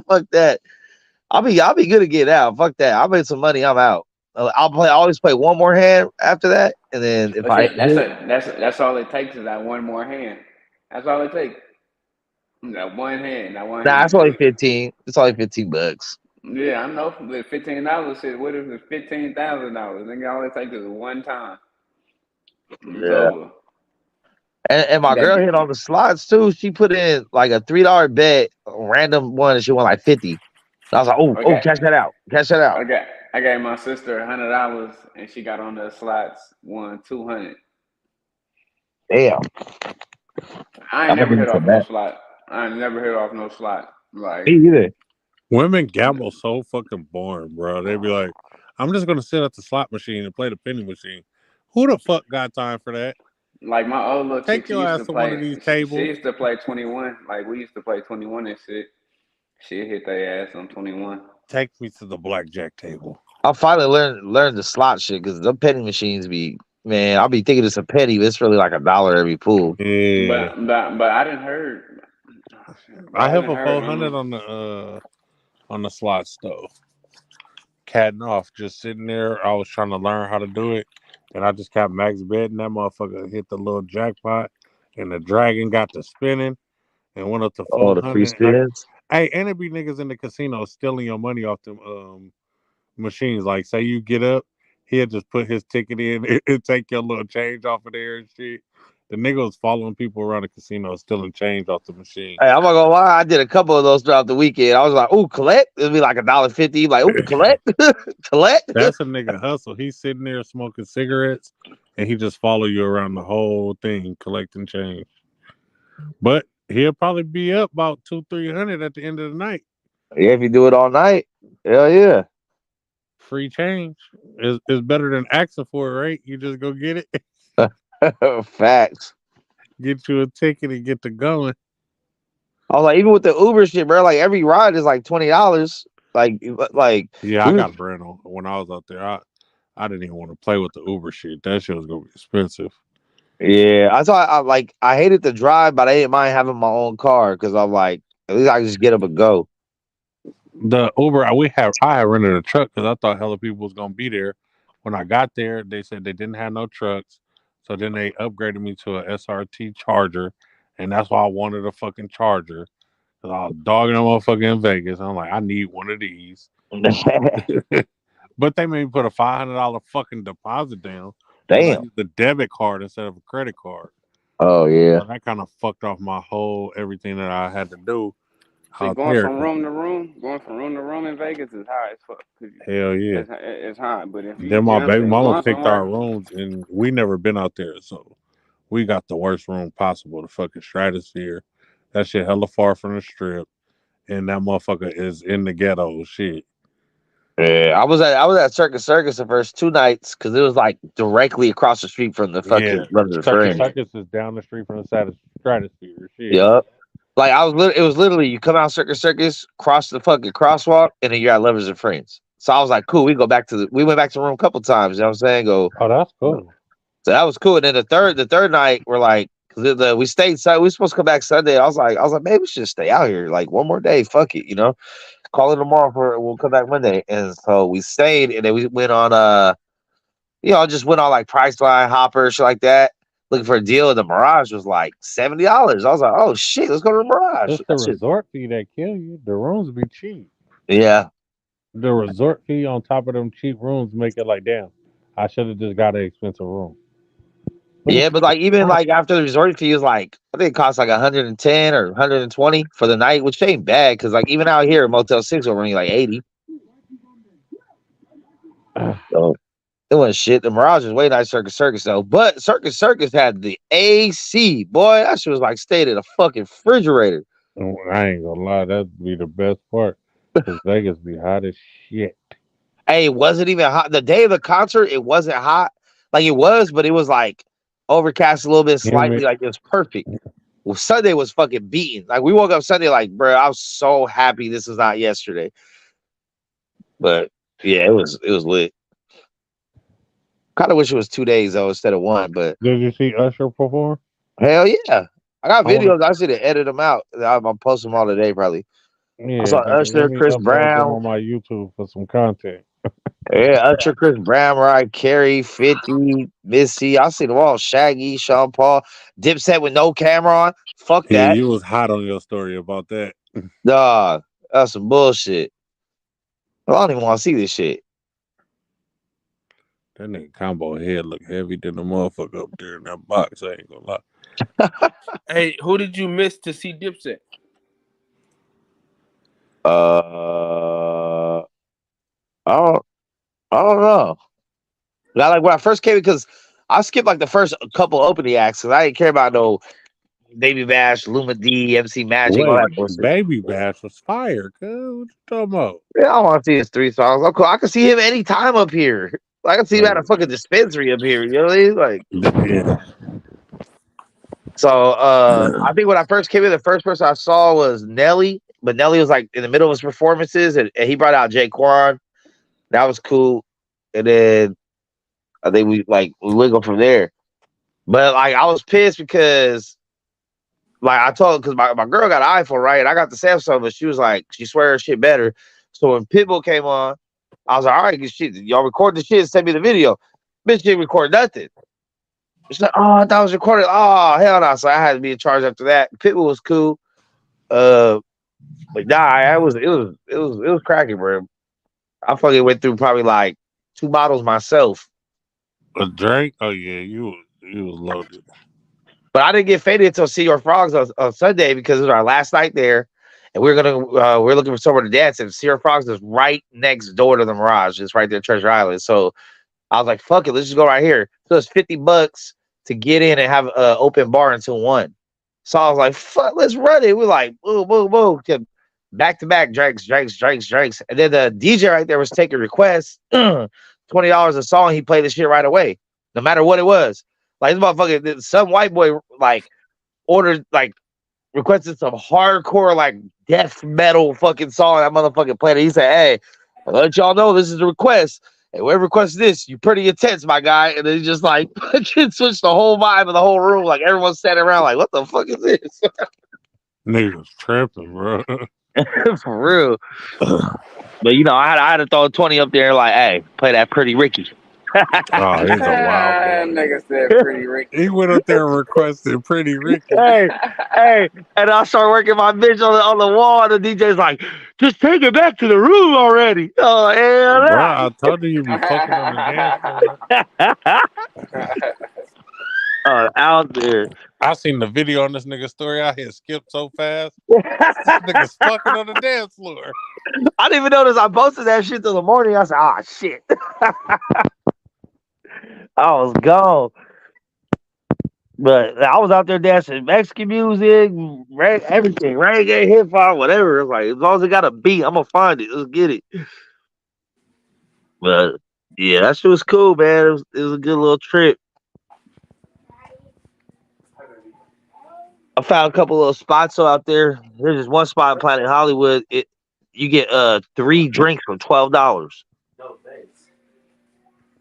fuck that. I'll be good to get out. Fuck that. I made some money. I'm out. I'll always play one more hand after that, and then if But I see, that's all it takes is that one more hand. That's all it takes. That one hand, that's only shit. 15. It's only $15. Yeah, I know. But $15 shit. What if it's $15,000? Nigga, all it takes is one time. It's Yeah. over. And my girl hit on the slots too. She put in like a $3 bet, a random one, and she won like 50. I was like, oh, cash that out. I gave my sister $100 and she got on the slots, won 200. Damn. I ain't never hit off no slot. I ain't never hit off no slot. Like me either. Women gamble so fucking boring, bro. They be like, I'm just gonna sit at the slot machine and play the penny machine. Who the fuck got time for that? Like my old little Take chick, your ass to one of these tables. She used to play 21. Like we used to play 21 and shit. She hit their ass on 21. Take me to the blackjack table. I finally learned the slot shit because the penny machines be, man, I'll be thinking it's a penny, but it's really like $1 every pool. Yeah. But I didn't heard. I have a 400 on the slots though. Catting off, just sitting there. I was trying to learn how to do it, and I just got max betting. That motherfucker hit the little jackpot, and the dragon got to spinning and went up to 400. Oh, the free spins. Hey, and it be niggas in the casino stealing your money off them machines. Like, say you get up, he'll just put his ticket in, it take your little change off of there and shit. The nigga was following people around the casino stealing change off the machine. Hey, I'm not gonna lie, I did a couple of those throughout the weekend. I was like, "Ooh, collect!" It'll be like $1.50. Like, "Ooh, collect, collect." That's a nigga hustle. He's sitting there smoking cigarettes, and he just follow you around the whole thing collecting change. But he'll probably be up about 200-300 at the end of the night. Yeah, if you do it all night, hell yeah. Free change is better than asking for it, right? You just go get it. Facts. Get you a ticket and get to going. I was like, even with the Uber shit, bro, like every ride is like $20. Like yeah, I got brand on when I was out there. I didn't even want to play with the Uber shit. That shit was gonna be expensive. Yeah, I hated the drive, but I didn't mind having my own car because I'm like, at least I can just get up and go. The Uber I had rented a truck because I thought hella people was gonna be there. When I got there, they said they didn't have no trucks. So then they upgraded me to a SRT Charger, and that's why I wanted a fucking Charger. Cause I was dogging them motherfucker in Vegas. I'm like, I need one of these. But they made me put a $500 fucking deposit down. Damn. The debit card instead of a credit card. Oh yeah. So that kind of fucked off my whole everything that I had to do. out going there. from room to room, in Vegas is high as fuck. Hell yeah. It's high, but if you, Then my baby mama going picked our somewhere, rooms, and we never been out there, so we got the worst room possible. The fucking Stratosphere. That shit hella far from the strip, and that motherfucker is in the ghetto. Shit. Yeah, I was at Circus the first 2 nights because it was like directly across the street from the fucking Brothers and Friends. Circus is down the street from the Stratosphere. Shit. Yup. Like it was literally you come out Circus, cross the fucking crosswalk, and then you're at Lovers and Friends. So I was like, cool. We went back to the room a couple times. You know what I'm saying? Oh, that's cool. So that was cool. And then the third night, we're like, cause we stayed. So we were supposed to come back Sunday. I was like, maybe we should stay out here like one more day. Fuck it, you know. Call it tomorrow we'll come back Monday. And so we stayed, and then we went on just went on like Priceline, Hopper, shit like that, looking for a deal. And the Mirage was like $70. I was like, oh shit, let's go to the Mirage. It's the resort fee that kill you. The rooms be cheap. Yeah. The resort fee on top of them cheap rooms make it like, damn, I should have just got an expensive room. Yeah, but like even like after the resort fee was like, I think it cost like 110 or 120 for the night, which ain't bad because like even out here Motel 6 will run you like 80. So it wasn't shit. The Mirage is way nice Circus though. But Circus had the AC. Boy, that shit was like stayed in a fucking refrigerator. I ain't gonna lie, that'd be the best part. Because Vegas be hot as shit. Hey, it wasn't even hot. The day of the concert, it wasn't hot. Like it was, but it was like overcast a little bit slightly. Like it was perfect. Well, Sunday was fucking beaten. Like we woke up Sunday like, bro, I was so happy this was not yesterday. But yeah, it was lit. Kind of wish it was 2 days though instead of one. But did you see Usher perform? Hell yeah, I got videos. I should have edited them out. I'll post them all today probably. Yeah, I saw Usher, Chris Brown on my YouTube for some content. Yeah, Usher, Chris Brown, Mariah Carey, 50, Missy. I see them all. Shaggy, Sean Paul, Dipset with no camera on. Fuck that. Yeah, you was hot on your story about that. Dog, that's some bullshit. I don't even want to see this shit. That nigga combo head look heavy than the motherfucker up there in that box. I ain't gonna lie. Hey, who did you miss to see Dipset? I don't know. Like when I first came, because I skipped like the first couple opening acts because I didn't care about no Baby Bash, Luma D, MC Magic, all that bullshit. Baby Bash was fire, cuz. What you talking about? Yeah, I want to see his 3 songs. I'm cool. I can see him anytime up here. I can see him at a fucking dispensary up here. You know what I mean? Like, yeah. So I think when I first came in, the first person I saw was Nelly, but Nelly was like in the middle of his performances, and he brought out Jaquan. That was cool. And then I think we wiggled from there. But like I was pissed because like I told, because my girl got an iPhone, right? And I got the Samsung, but she was like, she swear her shit better. So when Pitbull came on, I was like, all right, good shit. Y'all record the shit and send me the video. Bitch didn't record nothing. She's like, oh, I thought it was recorded. Oh, hell no. So I had to be in charge after that. Pitbull was cool. But nah, it was cracking, bro. I fucking went through probably like 2 bottles myself. A drink? Oh yeah, you was loaded. But I didn't get faded until Senior Frogs on Sunday because it was our last night there, and we're looking for somewhere to dance. And Senior Frogs is right next door to the Mirage. It's right there, Treasure Island. So I was like, "Fuck it, let's just go right here." So it's $50 to get in and have an open bar until 1. So I was like, "Fuck, let's run it." We're like, "Boom, boom, boom." Back to back drinks. And then the DJ right there was taking requests. $20 a song. He played the shit right away, no matter what it was. Like this motherfucker, some white boy like ordered like requested some hardcore like death metal fucking song. That motherfucking played it. He said, "Hey, I'll let y'all know this is a request. Hey, whoever requests this, you pretty intense, my guy." And then he just like switched the whole vibe of the whole room. Like everyone's standing around like, what the fuck is this? Niggas tripping, bro. For real. But you know, I had to throw 20 up there like, hey, play that Pretty Ricky. Oh, he's a wild boy. Nigga said Pretty Ricky. He went up there and requested Pretty Ricky. hey, and I start working my bitch on the wall, and the DJ's like, just take it back to the room already. Oh, hell bro, I told you be fucking on the dance floor. Out there. I seen the video on this nigga's story. I had skipped so fast. This nigga's fucking on the dance floor. I didn't even notice I posted that shit till the morning. I said, "Ah, shit." I was gone. But I was out there dancing Mexican music, everything, reggae, hip hop, whatever. It's like, as long as it got a beat, I'm gonna find it. Let's get it. But yeah, that shit was cool, man. It was a good little trip. I found a couple little spots out there. There's this one spot in Planet Hollywood. You get 3 drinks for $12.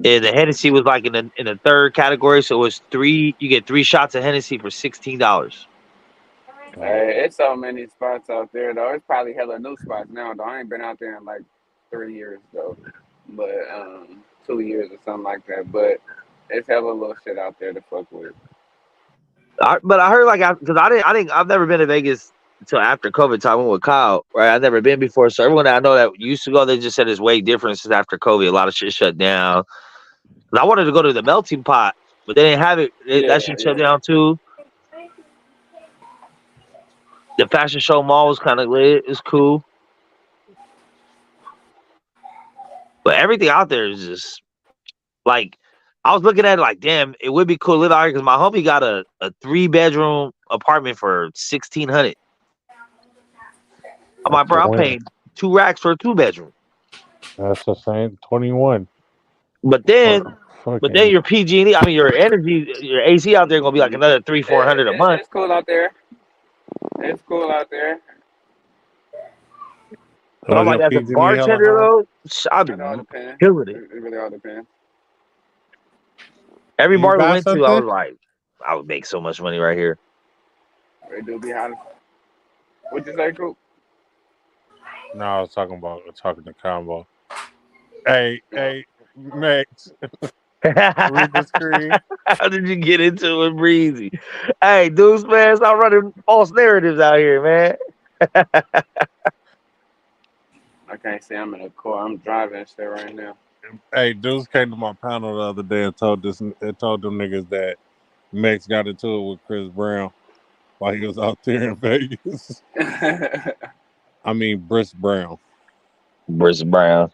And the Hennessy was like in the third category, so it was 3. You get 3 shots of Hennessy for $16. Hey, it's so many spots out there though. It's probably hella new spots now though. I ain't been out there in like 3 years though, but 2 years or something like that. But it's hella little shit out there to fuck with. But I heard like because I've never been to Vegas until after COVID time. I went with Kyle, right? I've never been before, so everyone that I know that used to go, they just said it's way different since after COVID. A lot of shit shut down. I wanted to go to the Melting Pot, but they didn't have it. That shit shut down too. The Fashion Show Mall was kind of lit. It's cool. But everything out there is just like, I was looking at it like, damn, it would be cool to live out here because my homie got a 3-bedroom apartment for $1,600. I'm like, bro, I'm paying 2 racks for a 2-bedroom. That's the same 21. But then your PG&E, I mean your energy, your AC out there gonna be like another $300-400 a month. It's cool out there. It's cool out there. But I'm like, as a bartender though, I'd be killing it. It really all depends. Every bar we went to, I was like, I would make so much money right here. They do be hot. What'd you say, Coop? No, I was talking to Combo. Hey, Max. Read the screen. How did you get into it, Breezy? Hey, Deuce, man, stop running false narratives out here, man. I can't say I'm in a car. I'm driving shit right now. Hey, Deuce came to my panel the other day and told them niggas that Max got into it with Chris Brown while he was out there in Vegas. I mean, Briss Brown. Briss Brown.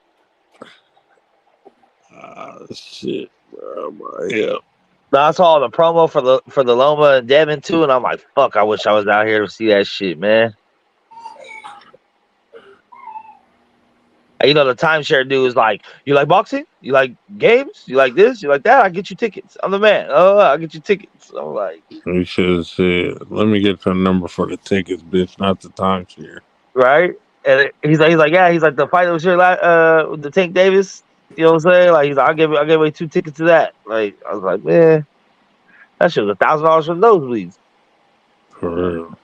Shit, bro. My hip. I saw the promo for the Loma and Devin too, and I'm like, fuck, I wish I was out here to see that shit, man. And you know, the timeshare dude is like, you like boxing? You like games? You like this? You like that? I get you tickets. I'm the man. Oh, I'll get you tickets. I'm like, you should have said, let me get your number for the tickets, bitch, not the timeshare. Right? And he's like, yeah, he's like, the fight that was here with the Tank Davis. You know what I'm saying? Like, he's like, I'll give away 2 tickets to that. Like, I was like, man, that shit was $1,000 for nosebleeds. For real.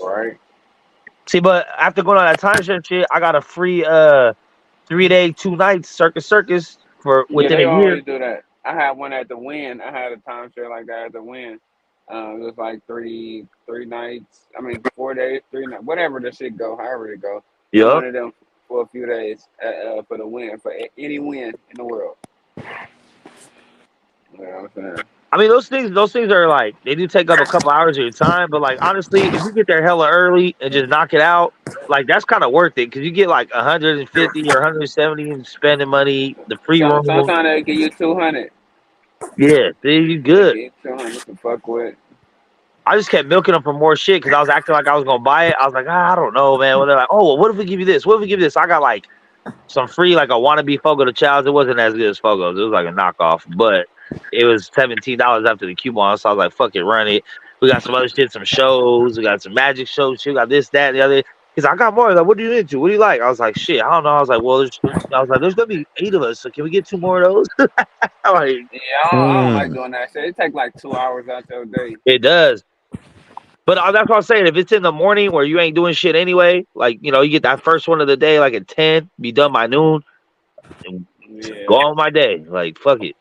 Right. See, but after going on that timeshare shit, I got a free 3-day, 2 nights Circus for within a year. Always do that. I had one at the Wynn. I had a timeshare like that at the Wynn. It was like 3 nights. I mean, 4 days, 3 nights, whatever the shit go, however it go. Yeah. One of them for a few days for the Wynn, for any Wynn in the world. You know what I'm saying? I mean, those things are like, they do take up a couple hours of your time, but like, honestly, if you get there hella early and just knock it out, like, that's kind of worth it because you get like 150 or 170 and spending money, the free room. Sometimes they give you 200. Yeah, you good. They give you 200 to fuck with. I just kept milking them for more shit because I was acting like I was gonna buy it. I was like, I don't know, man. Well, they're like, oh, well, what if we give you this? What if we give you this? I got like some free, like a wannabe Fogo de Chao. It wasn't as good as Fogo's. It was like a knockoff, but it was $17 after the coupon. So I was like, fuck it, run it. We got some other shit, some shows. We got some magic shows. We got this, that, and the other. He's like, I got more. Like, what are you into? What do you like? I was like, shit, I don't know. I was like, well, there's gonna be 8 of us. So can we get 2 more of those? I'm like, yeah, I don't like doing that shit. It takes like 2 hours out your day. It does. But that's what I'm saying. If it's in the morning where you ain't doing shit anyway, like, you know, you get that first one of the day, like at 10, be done by noon, and go on my day. Like, fuck it.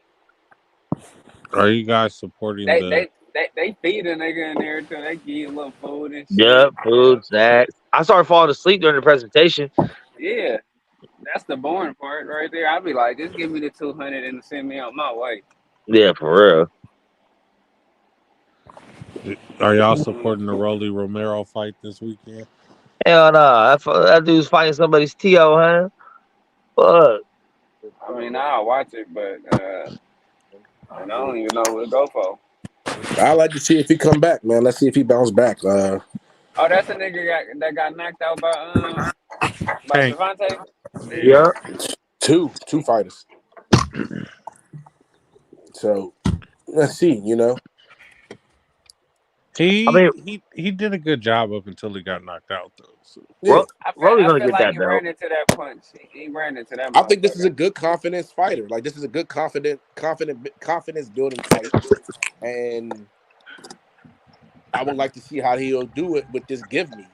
Are you guys supporting They feed a nigga in there until they give you a little food and shit. Yep, food, snacks. I started falling asleep during the presentation. Yeah. That's the boring part right there. I'd be like, just give me the 200 and send me out my way. Yeah, for real. Are y'all supporting the Rolly Romero fight this weekend? Hell no, that dude's fighting somebody's T.O., huh? Fuck. I mean, I'll watch it, but and I don't even know who to go for. I like to see if he come back, man. Let's see if he bounce back. Oh, that's a nigga that got knocked out by Tank. Javante. Yeah. Two fighters. So let's see. He I mean, he did a good job up until he got knocked out, though. So. Yeah. Rolly's I gonna feel get like that he belt. ran into that punch. He ran into that. I think this is a motherfucker. good confidence fighter. Like, this is a good confidence building fight, and I would like to see how he'll do it with this give me.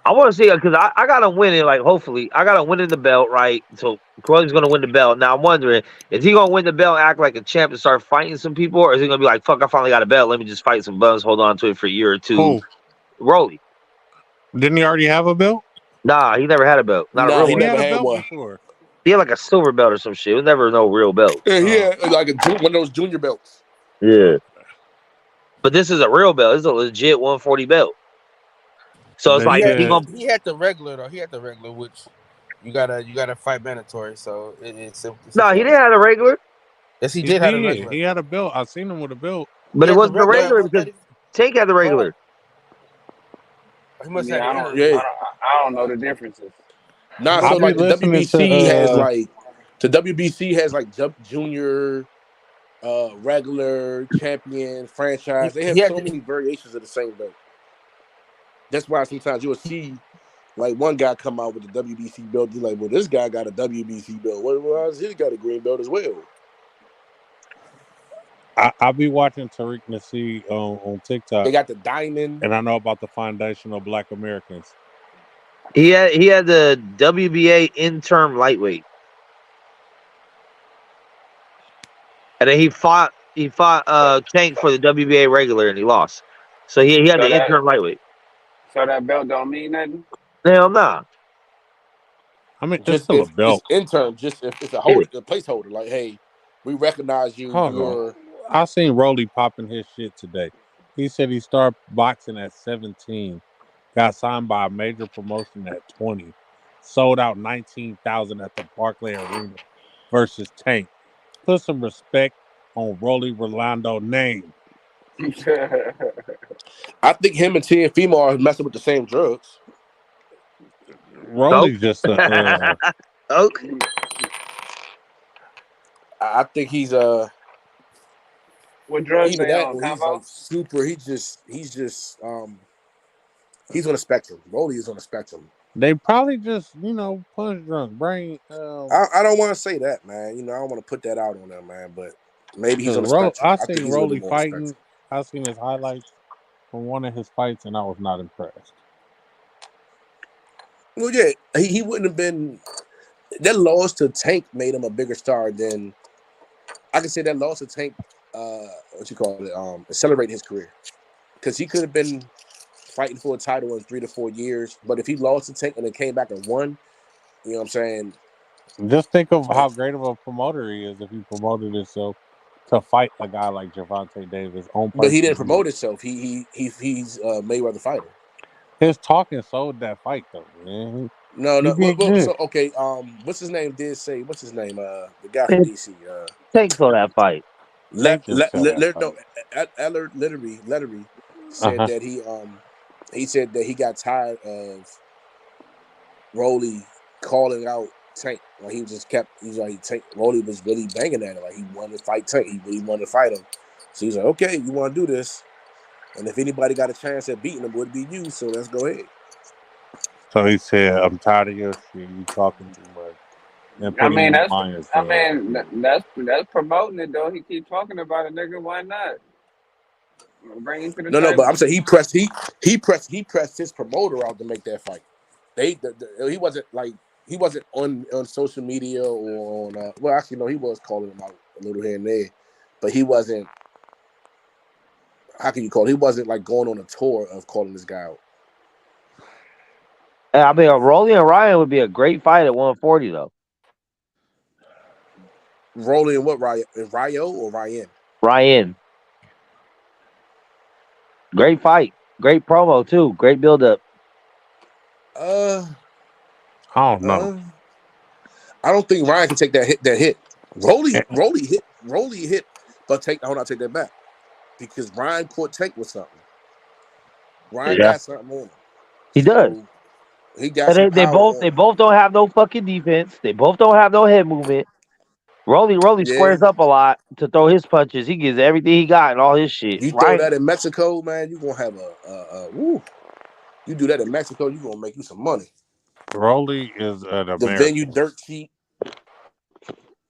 I want to see it because I gotta win it. Like, hopefully, I gotta win in the belt, right? So Rolly's gonna win the belt. Now I'm wondering, is he gonna win the belt, act like a champ, and start fighting some people, or is he gonna be like, "Fuck, I finally got a belt. Let me just fight some bums, hold on to it for a year or two." Who? Rolly. Didn't he already have a belt? Nah, he never had a belt. Not a Nah, real he one. He never had a had belt one. before. He had like a silver belt or some shit. It was never no real belt. Yeah, he had like one of those junior belts. Yeah. But this is a real belt. It's a legit 140 belt. So it's They like said- he He had the regular though. He had the regular, which you gotta fight mandatory. So it's No, he didn't have a regular, Yes, he he did have a regular. He had a belt. I seen him with a belt. but He it had the wasn't the regular regular. because Tank had the regular. He must Yeah, have. I don't know the differences. Nah, I'll so be like the listening WBC has to, like junior, regular, champion, franchise. They have so many variations of the same belt. That's why sometimes you'll see like one guy come out with the WBC belt. You're like, well, this guy got a WBC belt. Well, he got a green belt as well. I'll be watching Tariq Nassi on TikTok. They got the diamond, and I know about the Foundation of Black Americans. He had the WBA interim lightweight, and then he fought Tank for the WBA regular, and he lost. So he had the interim lightweight. So that belt don't mean nothing. Hell nah. I mean, just still a belt. It's intern, just if it's a holder, a placeholder. Like, hey, we recognize you. Hold on. I seen Rolly popping his shit today. He said he started boxing at 17, got signed by a major promotion at 20, sold out 19,000 at the Barclay Arena versus Tank. Put some respect on Rolly Rolando name. I think him and Teofimo are messing with the same drugs. Rolly's just a okay. I think he's what drugs even they that on? he's like super. He's on a spectrum. Rolly is on a spectrum. They probably just punch drunk brain. I don't want to say that, man. I don't want to put that out on them, man. But maybe he's on the spectrum. I seen Rolly fighting. I seen his highlights from one of his fights, and I was not impressed. Well, yeah, he wouldn't have been. That loss to Tank made him a bigger star than I can say. That loss to Tank, accelerate his career, because he could have been fighting for a title in 3 to 4 years. But if he lost to Tank and then came back and won, you know what I'm saying? Just think of how great of a promoter he is if he promoted himself to fight a guy like Gervonta Davis. But he didn't promote himself. He's a Mayweather fighter. His talking sold that fight though, man. No. So okay, what's his name? What's his name? The guy from DC. Tank for that fight. Lettery said that he said that he got tired of Rolly calling out Tank. Like he's like Tank. Rolly was really banging at him. Like he wanted to fight Tank. He really wanted to fight him. So he's like, okay, you want to do this? And if anybody got a chance at beating him, it would be you. So let's go ahead. So he said, "I'm tired of your shit. You talking too much." That's promoting it though. He keep talking about it, nigga. Why not? Bring him to the No. But I'm saying he pressed his promoter out to make that fight. He wasn't on social media or on. Well, actually, no, he was calling him out a little here and there, but he wasn't. How can you call it? He wasn't like going on a tour of calling this guy out. I mean, Rolly and Ryan would be a great fight at 140, though. Rolly and what, Ryan? Ryo or Ryan? Ryan. Great fight. Great promo too. Great build up. I don't know. I don't think Ryan can take that hit. Rolly hit, but I will not take that back because Ryan caught Tank with something. Ryan got something on him. He does. He got some They power. They both don't have no fucking defense. They both don't have no head movement. Rolly squares up a lot to throw his punches. He gives everything he got and all his shit. You throw that in Mexico, man, you gonna have woo. You do that in Mexico, you gonna make you some money. Rolly is an American. The venue dirt cheap.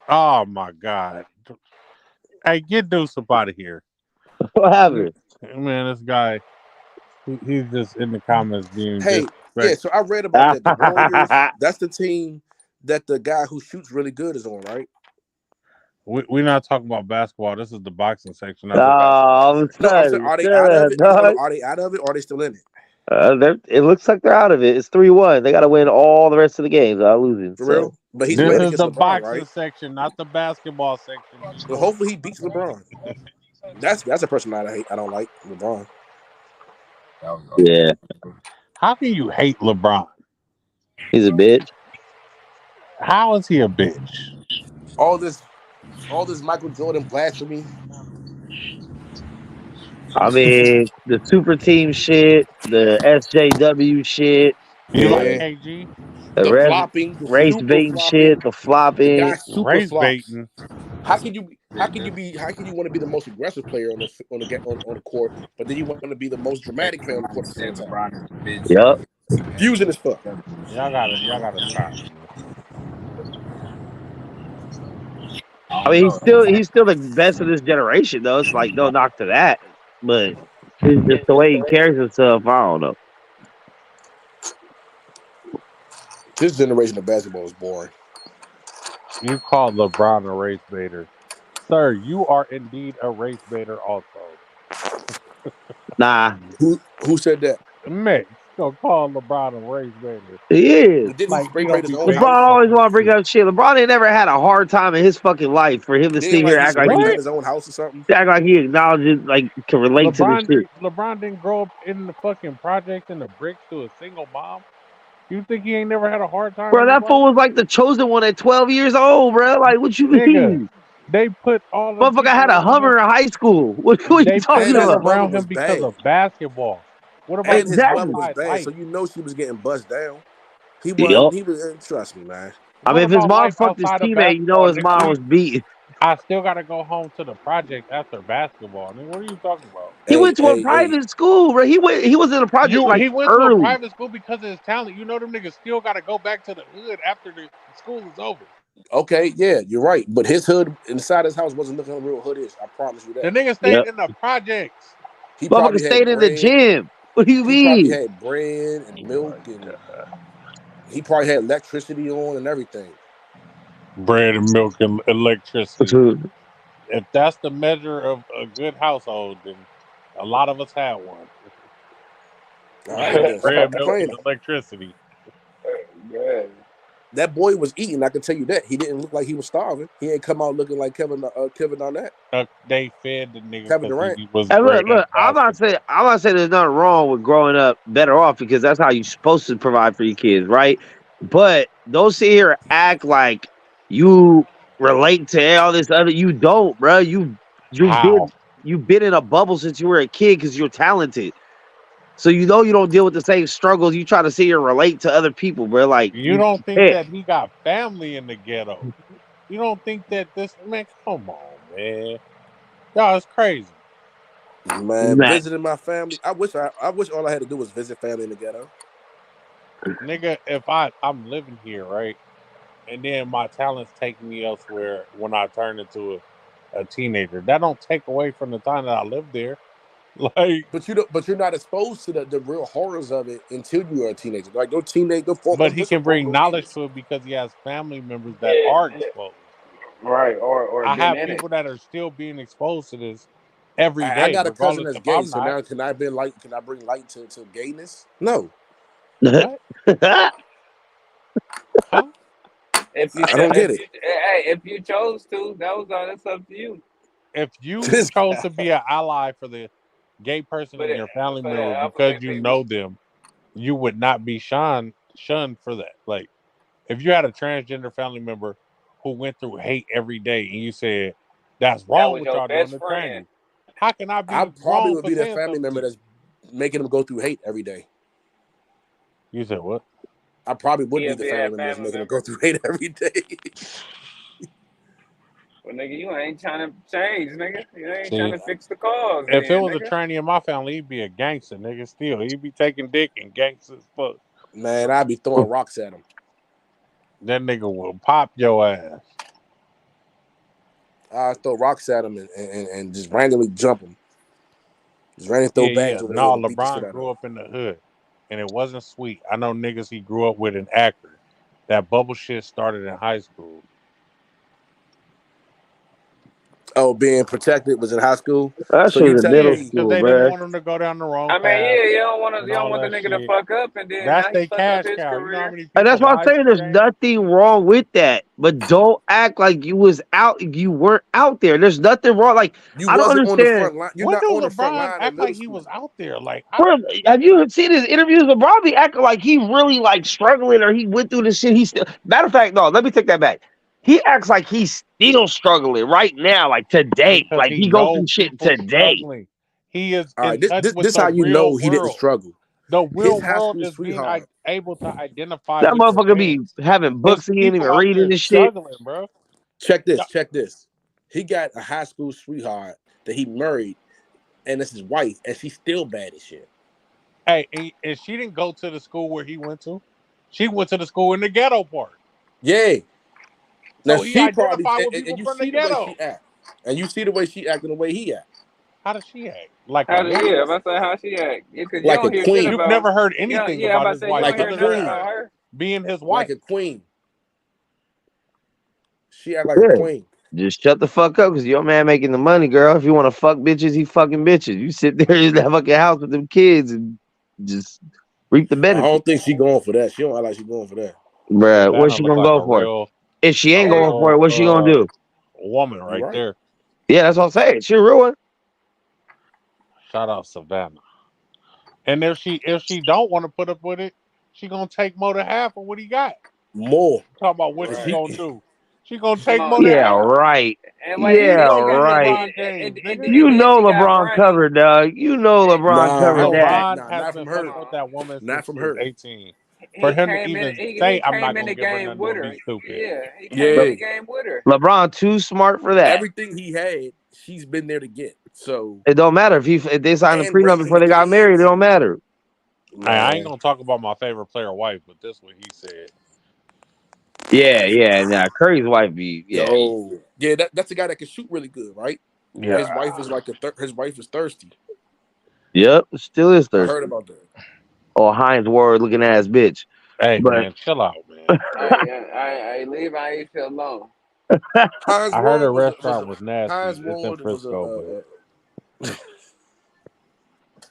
Oh my God! Hey, get Deuce up out of here. What happened? Man, this guy, he's just in the comments being. So I read about that. The Warriors, that's the team that the guy who shoots really good is on, right? We're not talking about basketball. This is the boxing section. Oh, I'm saying, are they out of it? Are they out of it? Or are they still in it? It looks like they're out of it. It's 3-1. They got to win all the rest of the games without losing. For real? But he's this winning is against the LeBron, boxing right? section, not the basketball section. Well, hopefully he beats LeBron. That's a person I hate. I don't like LeBron. Yeah. How can you hate LeBron? He's a bitch. How is he a bitch? All this Michael Jordan blasphemy. I mean, the super team shit, the SJW shit. You like KG? The flopping, the race baiting shit, the flopping, the guy super race flops. baiting. How can you want to be the most aggressive player on the court, but then you want to be the most dramatic player on the court at the same time? Yep. Fusing as fuck. Y'all gotta stop. I mean, he's still the best of this generation, though. It's like no knock to that, but it's just the way he carries himself. I don't know. This generation of basketball is boring. You call LeBron a race baiter, sir. You are indeed a race baiter, also. Nah. Who said that? Mick, don't call LeBron a race baiter. He is. LeBron always want to bring up shit. LeBron ain't never had a hard time in his fucking life for him to sit here act like he's in his own house or something. Act like he acknowledges, like, can relate to the shit. LeBron didn't grow up in the fucking project in the bricks to a single mom. You think he ain't never had a hard time? Bro, that fool was like the chosen one at 12 years old, bro. Like, what you mean? They put all the motherfucker had a Hummer in high school. What you talking about? Around him because of basketball. What about his mother was bad, so you know she was getting buzzed down. He was trust me, man. I mean, if his mom fucked his teammate, you know his mom was beat. I still got to go home to the project after basketball. I mean, what are you talking about? He went to a private school, bro. He was in a project he went early. to a private school because of his talent. You know them niggas still got to go back to the hood after the school is over. Okay, yeah, you're right. But his hood inside his house wasn't looking real hoodish. I promise you that. The nigga stayed in the projects. He probably stayed in the gym. What do you mean? He probably had bread and milk, and he probably had electricity on and everything. Bread and milk and electricity. If that's the measure of a good household, then a lot of us had one. Bread, milk, and electricity. Yeah. That boy was eating. I can tell you that. He didn't look like he was starving. He ain't come out looking like Kevin Garnett. They fed the nigga. Kevin Durant. Hey, look. I'm not saying there's nothing wrong with growing up better off because that's how you're supposed to provide for your kids, right? But don't sit here and act like you relate to all this other. You don't, bro. You've been in a bubble since you were a kid because you're talented. So you know you don't deal with the same struggles. You try to sit here and relate to other people, bro. Like you don't think that he got family in the ghetto. You don't think that this man? Come on, man. Y'all, it's crazy. Man, visiting my family. I wish all I had to do was visit family in the ghetto. Nigga, if I'm living here, right, and then my talents take me elsewhere when I turn into a teenager, that don't take away from the time that I lived there. Like, but you're not exposed to the real horrors of it until you are a teenager. Like but he can bring knowledge to it because he has family members that are exposed. Right, or I have people that are still being exposed to this every day. I got a cousin that's gay, so now can I bring light to gayness? No. What? Huh? I don't get it. Hey, if you chose to, that's up to you. if you This chose guy. to be an ally for the gay person For in the your family for the member alphabet because you people. know them, you would not be shunned for that. Like if you had a transgender family member who went through hate every day and you said that's That wrong was what your y'all doing best to friend. trannies, how can I I be probably wrong would for be the saying family something to member you? that's making them go through hate every day. You said what? I probably would be He'll the be family that member that's family making them go member. through hate every day. Well, nigga, you ain't trying to change, nigga. You ain't trying See, to fix the cause, if it then, was a nigga. tranny in my family, he'd be a gangster, nigga. Still, he'd be taking dick and gangster as fuck. Man, I'd be throwing rocks at him. That nigga will pop your ass. I'd throw rocks at him and just randomly jump him. Just randomly throw bags over their head No, and beat the shit LeBron out of grew him. up in the hood, and it wasn't sweet. I know niggas he grew up with in Akron. That bubble shit started in high school. Oh, being protected was in high school. That So shit you was in telling middle Yeah, me because school, they didn't bruh. want him to go down the wrong I mean, path yeah, and you don't all want the that nigga to shit. fuck up, and then That's now he their fucked up cash his cow. You know how career. many And that's people why I'm lives saying there's changed? nothing wrong with that. But don't act like you was out. You weren't out there. There's nothing wrong. Like you I don't wasn't on the understand. front line? You're When not do on the front LeBron line in act like middle he school. was out there? Like, Bro, have you seen his interviews? LeBron be acting like he really like struggling or he went through this shit. He's still. Matter of fact, no. Let me take that back. He acts like he's still struggling right now, like today. because Like he he goes know through shit people today. struggling. He is All in right, this touch this with this the how you real know he didn't world. struggle. The His real high world school is being sweetheart. able to identify That with your motherfucker be fans. having It's books he ain't even people out reading there and shit. struggling, bro. Check Yeah. this. Check this. He got a high school sweetheart that he married, and it's his wife, and she's still bad as shit. Hey, and she didn't go to the school where he went to. She went to the school in the ghetto part. Yeah. Now So he she probably identified with and people you from the see the way ghetto. she act, and you see the way she act and the way he act, How does she act? Like a How did woman? yeah? I'm about to say how she act. Yeah, cause you like a don't hear shit You've queen, about. never heard Yeah, anything yeah. I'm about about to his say you wife don't like a hear other than nothing queen, about her her. being his like wife. a queen. She act like a Yeah. queen. Just shut the fuck up, cause your man making the money, girl. If you want to fuck bitches, he fucking bitches. You sit there in that fucking house with them kids and just reap the I benefits. don't think she going for that. She don't act like she going for that. Bruh, what's Savannah she look gonna like go a for? real, If she ain't a going for it, what's she gonna real do? woman You right right. there. Yeah, that's what I'm saying. She a real one. Shout out Savannah. And if she don't want to put up with it, she gonna take more than half of what he got. More. Talk about what And she Right. gonna do. She gonna Come take on more than Yeah, now. half. right. And wait, Yeah, and then she Go got get right. LeBron James, nigga. You then know she got LeBron Bronny. covered, dog. You know LeBron Nah, I covered don't that. think. LeBron Nah, has not been from fucking her. with that woman Not since from she was her. 18. For him to even He say I'm came not in gonna the give her game nothing with would her. be stupid. Yeah, he came in Yeah. the game with her. LeBron too smart for that. Everything he had, she's been there to get. So It don't matter if they signed a and prenup raising before the they got married. It kids. don't matter. I ain't Man. gonna talk about my favorite player wife, but this what he said. Yeah. Nah, Curry's wife be Yo. Yeah, that's a guy that can shoot really good, right? Yeah. His wife is like his wife is thirsty. Yep, still is I thirsty. heard about that. Or Heinz Ward looking ass bitch. Hey But man, chill out, man. I leave Aisha alone. Heinz I heard Ward the was restaurant was nasty. Heinz It's in Ward was Frisco, but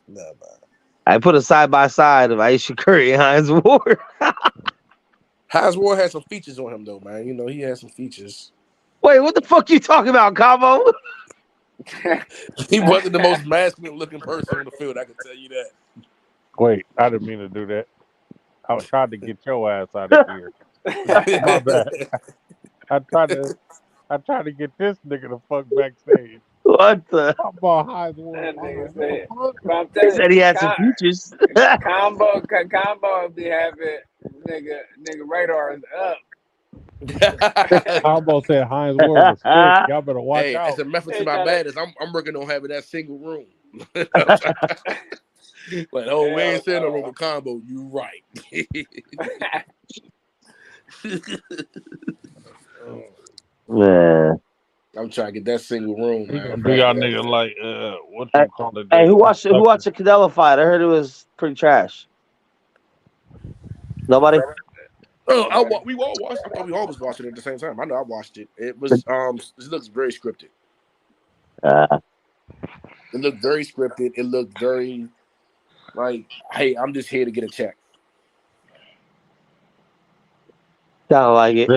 nah, man. I put a side by side of Aisha Curry and Heinz Ward. Heinz Ward had some features on him though, man. You know, he had some features. Wait, what the fuck you talking about, Cabo? He wasn't the most masculine looking person on the field, I can tell you that. wait, I didn't mean to do that. I was trying to get your ass out of here. My bad. I tried to get this nigga the fuck backstage. What the? Talk about Heinz Ward. That nigga What the said. fuck? But I'm He telling said he had some features. combo be having nigga radars up. Combo said Heinz Ward was sick. Y'all better watch Hey, out. it's a method to They my tryna- madness. I'm working on having that single room. Like, oh, we ain't saying no room with combo. You right. Man. I'm trying to get that single room, He man. gonna do y'all nigga like what you call it? Hey, who watched the Canelo fight? I heard it was pretty trash. Nobody? Oh, we all watched. I thought we all was watching it at the same time. I know I watched it. It was it looks very scripted. It looked very scripted. It looked very like, hey, I'm just here to get a check. Sound like it.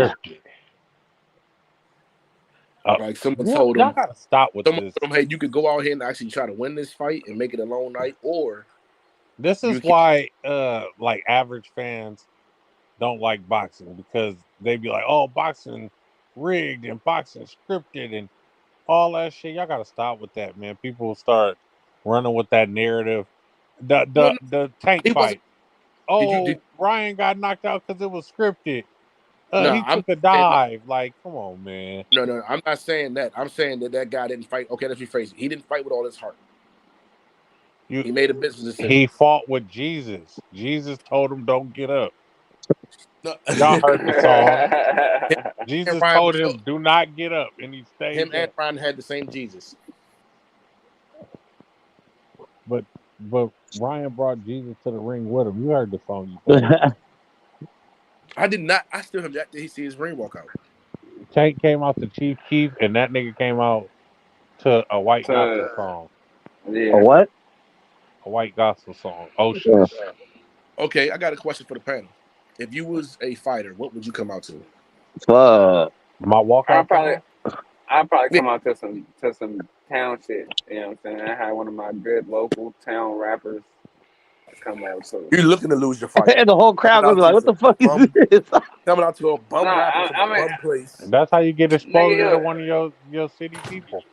Like someone y'all told him, gotta stop with someone this. told him, hey, you could go out here and actually try to win this fight and make it a long night, or This you is can. why like average fans don't like boxing because they be like, oh, boxing rigged and boxing scripted and all that shit. Y'all gotta stop with that, man. People start running with that narrative. Well, The tank he wasn't. fight. Did Oh, Ryan got knocked out because it was scripted. no? He I'm took a saying dive. Like, come on, man. no. I'm not saying that. I'm saying that guy didn't fight. Okay, let's rephrase it. He didn't fight with all his heart. He made a business decision. He fought with Jesus. Jesus told him, "Don't get up." No. Y'all heard the song. Him Jesus and Ryan, told him, "Do not get up," and he stayed him and up. Ryan had the same Jesus. But Ryan brought Jesus to the ring with him. You heard the song you played. I did not. I still have yet to see his ring walk out. Tank came out to Chief Keef, and that nigga came out to a white gospel song. Yeah. A what? A white gospel song. Oceans. Okay, I got a question for the panel. If you was a fighter, what would you come out to? My walkout. I'd probably come out to some town shit. You know what I'm saying? I had one of my good local town rappers come out too. You're looking to lose your fight. And the whole crowd gonna be like, what the fuck is this? Coming out to a bum rapper from a bum place. And that's how you get exposure to one of your city people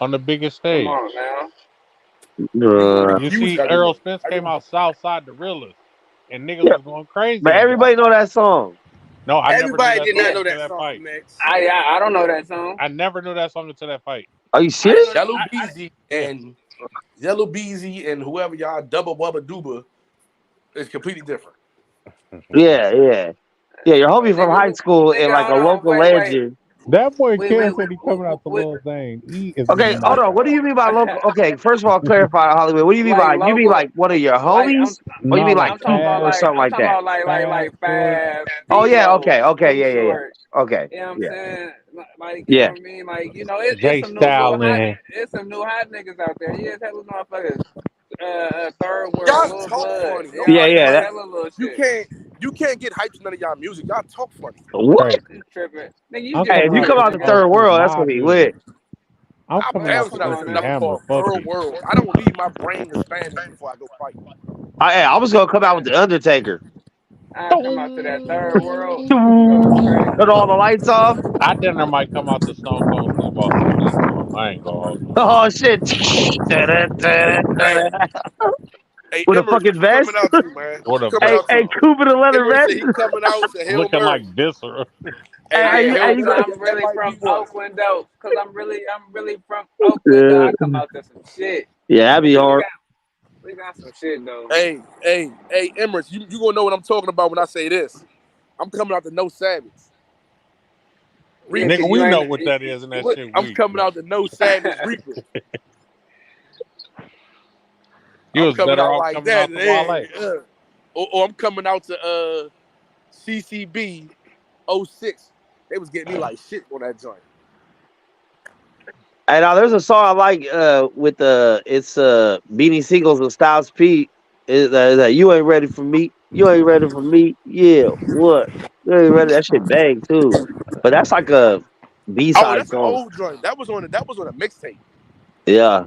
on the biggest stage. Come on now. You see Earl Spence came out Southside the Realest, and niggas was going crazy. But everybody know that song. No, I Everybody did not know that that song, fight. Max. I don't know that song. I never knew that song until that fight. Are you serious? Yellow Beezy and Yellow Beezy and whoever y'all double bubba dooba is completely different. Yeah. Your homie from high school and like a local legend. That boy Ken said he coming out to Lil Zane. He is Okay, hold on. What do you mean by local? Okay, first of all, clarify Hollywood. What do you mean by you mean like one of your homies? Or you mean like Keith or something like that? Like Fab. Oh yeah, okay, yeah. Okay. You know what I'm saying? Like, Yeah. You know what I mean? Like, you know, it's some new hot niggas out there. Yeah, that was motherfuckers. Third world. Y'all talk funny. Yeah. You can't get hyped to none of y'all music. Y'all talk funny. What? Tripping. Nigga, Hey, if you come out the third world, that's gonna be lit. I'm coming out to third world. I don't leave my brain expanding before I go fight. I was gonna come out with the Undertaker. I come out to that third world. Put all the lights off. I dinner might come out to Stone Cold Steve Austin. I ain't going. Oh shit! Hey, with a fucking vest. Hey, Cooper the leather vest. He coming out to Hail looking Mary. like Viscera. I'm really from Oakland though, cause I'm really from Oakland. Though. I come out to some shit. Yeah, that'd be hard. We got some shit though. Hey, Emirates, you gonna know what I'm talking about when I say this. I'm coming out to No Savage. Nigga, we know what that is, and that shit. I'm coming out to No Savage Reaper. You was better off like coming out to Wale. Or I'm coming out to CCB 06. They was getting me like shit on that joint. And now there's a song I like with it's Beanie Siegels and Styles P. Is that you ain't ready for me? You ain't ready for me? Yeah, what? You ain't ready? That shit bang too. But that's like a B-side that's song. an old joint. That was on a mixtape. Yeah.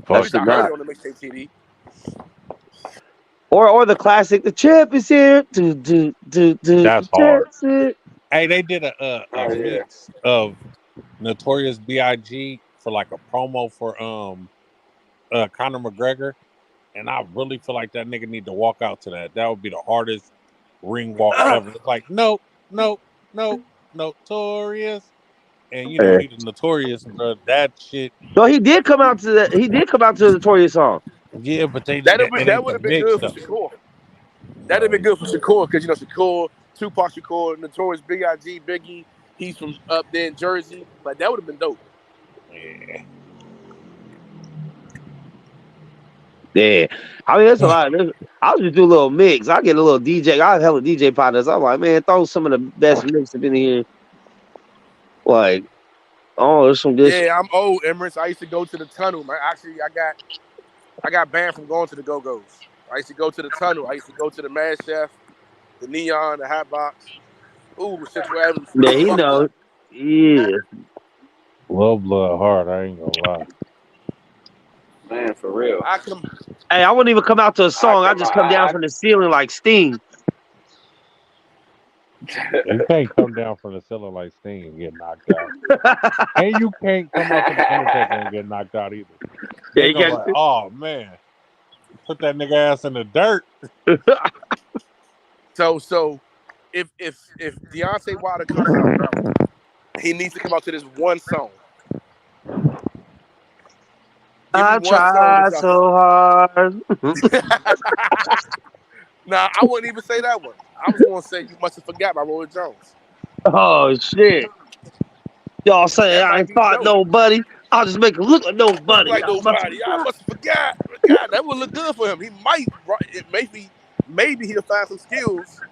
That's not on the mixtape CD. Or the classic, the champ is here. That's hard. Hey, they did a mix of Notorious B.I.G. for like a promo for Conor McGregor, and I really feel like that nigga need to walk out to that. That would be the hardest ring walk ever. It's like no, Notorious, and you know he's Notorious, bro. That shit. No, he did come out to the Notorious song. Yeah, but that would have been good for Shakur. That'd have been good for Shakur because Shakur, Tupac Shakur, Notorious B.I.G. Biggie. He's from up there in Jersey. Like that would have been dope. Yeah. I mean, that's a lot. I'll just do a little mix. I'll get a little DJ. I have hella DJ partners. I'm like, man, throw some of the best mix up in here. Like, there's some good shit. Yeah, I'm old, Emirates. I used to go to the tunnel, man. Actually, I got banned from going to the Go-Go's. I used to go to the tunnel. I used to go to the Mad Chef, the Neon, the Hot Box. Ooh, Central Avenue. Yeah, he knows. Yeah. Low blood hard. I ain't gonna lie. Man, for real. I come. Hey, I wouldn't even come out to a song. I just come down I from the ceiling like Sting. You can't come down from the ceiling like Sting and get knocked out. And you can't come out to the Undertaker and get knocked out either. Yeah, They you go got. like, oh man, put that nigga ass in the dirt. So if Deontay Wilder comes out, he needs to come out to this one song. Give me I one song tried so hard. Nah, I wouldn't even say that one. I was going to say You Must Have Forgot by Roy Jones. Oh shit! Y'all saying That I might ain't be fought dope. nobody. I'll just make it look like nobody. Like nobody. I must have forgot. God, that would look good for him. He might. Maybe he'll find some skills.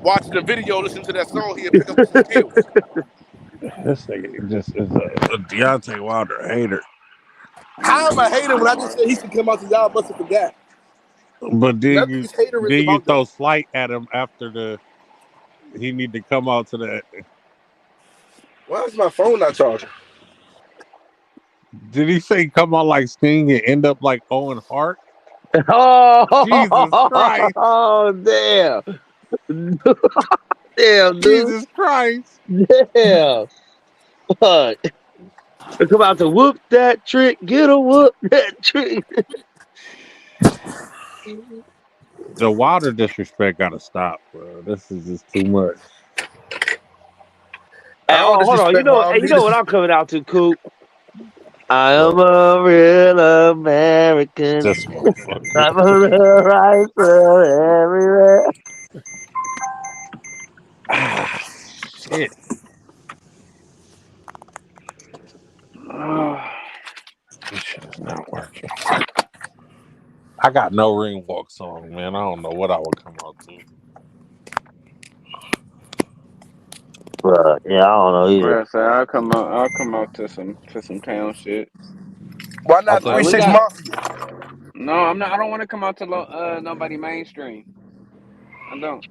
Watch the video, listen to that song. He'll pick up some skills. This nigga just is a Deontay Wilder hater. How am I hating when I just said he should come out to Y'all Must Have Forgot? But Nothing is haterism you about throw that. slight at him after he need to come out to that. Why is my phone not charging? Did he say come out like Sting and end up like Owen Hart? Oh, Jesus Christ! oh damn! Damn, dude! Jesus Christ! Damn! Fuck! Come out to whoop that trick. Get a whoop that trick. The Wilder disrespect gotta stop, bro. This is just too much. Hey, I don't hold on. disrespect Wilder. You know what I'm coming out to, Coop? I am a real American. This motherfucker. I'm a real writer everywhere. Shit. This shit is not working. I got no ring walk song, man. I don't know what I would come out to. Bruh, yeah, I don't know either. Well, so I'll come out to some town shit. Why not I think 3-6 Mafia? No, I'm not. I don't want to come out to nobody mainstream. I don't.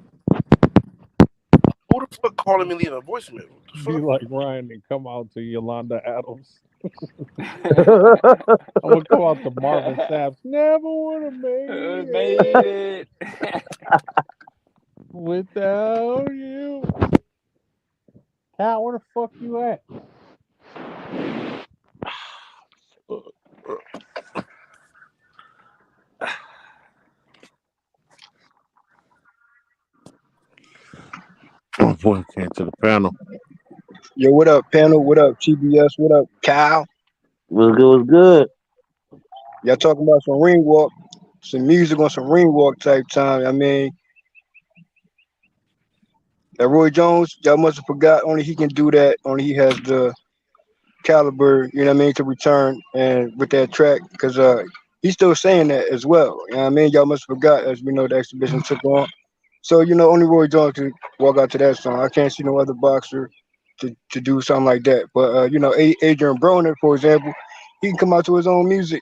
Who the fuck calling me leaving a voicemail? be like Ryan and come out to Yolanda Adams. I would come out to Marvin Sapp. Never would have made it without you. Cal, where the fuck you at? My boy came to the panel. Yo, what up, panel? What up, TBS? What up, Kyle? What's good? What's good? Y'all talking about some ring walk, some music on some ring walk type time. I mean, that Roy Jones, y'all must have forgot. Only he can do that. Only he has the caliber, you know what I mean, to return and with that track, because he's still saying that as well. You know what I mean? Y'all must have forgot, as we know, the exhibition took on. So, you know, only Roy Jones can walk out to that song. I can't see no other boxer to do something like that. But, you know, Adrian Broner, for example, he can come out to his own music.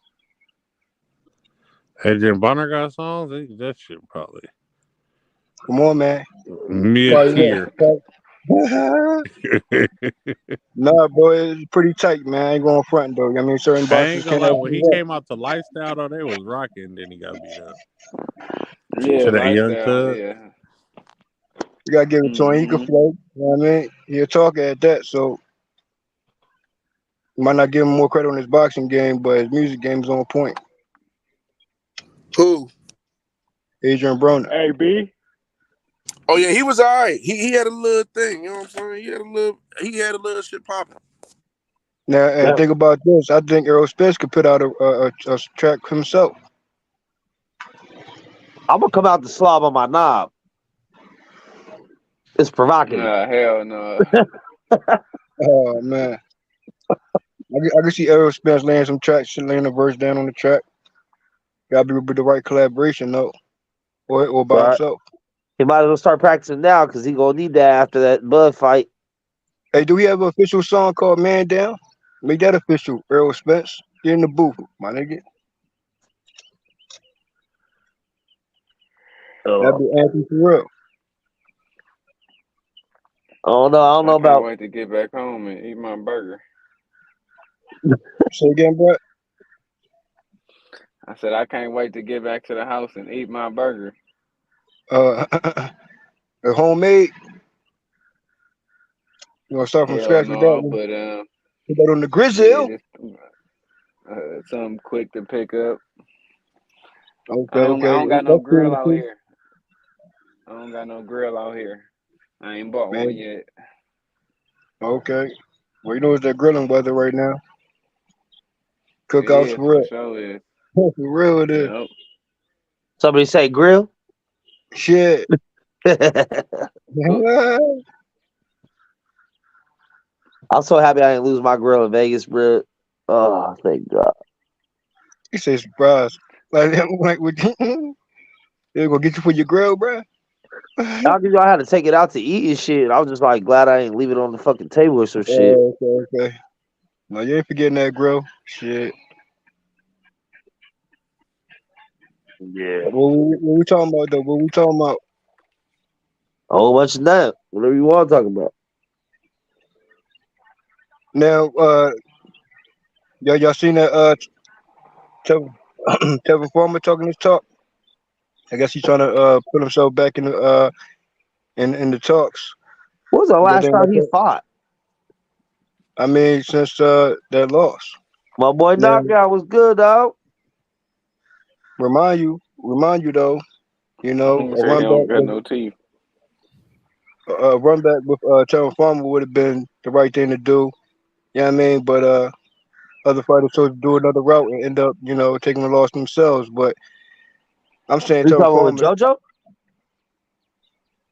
Adrian Bonner got songs? That shit probably Come on, man. mid-tier. Nah, boy, it's pretty tight, man. I ain't going front, though. I mean, certain I boxers ain't gonna can't lie, when he came out to Lifestyle, though, they was rocking, then he got beat up. Yeah, To that young Lifestyle, Thug. yeah. You gotta give it to him. He can flow. You know what I mean? He'll talk at that, so you might not give him more credit on his boxing game, but his music game is on point. Who? Adrian Broner. Hey, B. Oh yeah, he was all right. He had a little thing, you know what I'm saying? He had a little shit popping. Now, and think about this. I think Errol Spence could put out a track himself. I'm gonna come out to slob on my knob. It's provocative. Nah, hell no. Oh man, I can see Errol Spence laying some tracks, laying a verse down on the track. Gotta be with the right collaboration though, or by himself. He might as well start practicing now because he gonna need that after that Bud fight. Hey, do we have an official song called "Man Down"? Make that official. Errol Spence, get in the booth, my nigga. That'd be Anthony for real. I don't know I about. can't wait to get back home and eat my burger. Say again, bro. I said I can't wait to get back to the house and eat my burger. Homemade. You want to start from Hell scratch with that no, one? but Put that on the yeah, grizzle. just something quick to pick up. Okay, I okay. don't got no That's grill cool out too, here. I don't got no grill out here. I ain't bought one man. yet. Okay. Well, you know it's that grilling weather right now. It Cookouts is for for real. sure. Is For real it is. yep. Somebody say grill. Shit. I'm so happy I didn't lose my grill in Vegas, bro. Oh, thank God. He say surprise. Like they're gonna get you for your grill, bro. Y'all had to take it out to eat and shit. I was just like glad I didn't leave it on the fucking table or some shit. Okay. No, you ain't forgetting that grill. Shit. Yeah. What we talking about though? What we talking about? A whole bunch of that. Whatever you want to talk about. Now, y'all seen that Tevin Farmer talking his talk? I guess he's trying to put himself back in the in the talks. What was the You got last anything time about he that? fought? I mean, since that loss. My boy Now, Knockout was good, dog. remind you though, you know, He said he don't got no teeth. a run back with Tevin Farmer would have been the right thing to do. You know what I mean? But other fighters chose to do another route and end up, you know, taking the loss themselves. But I'm saying You Tevin talking with Farmer, JoJo?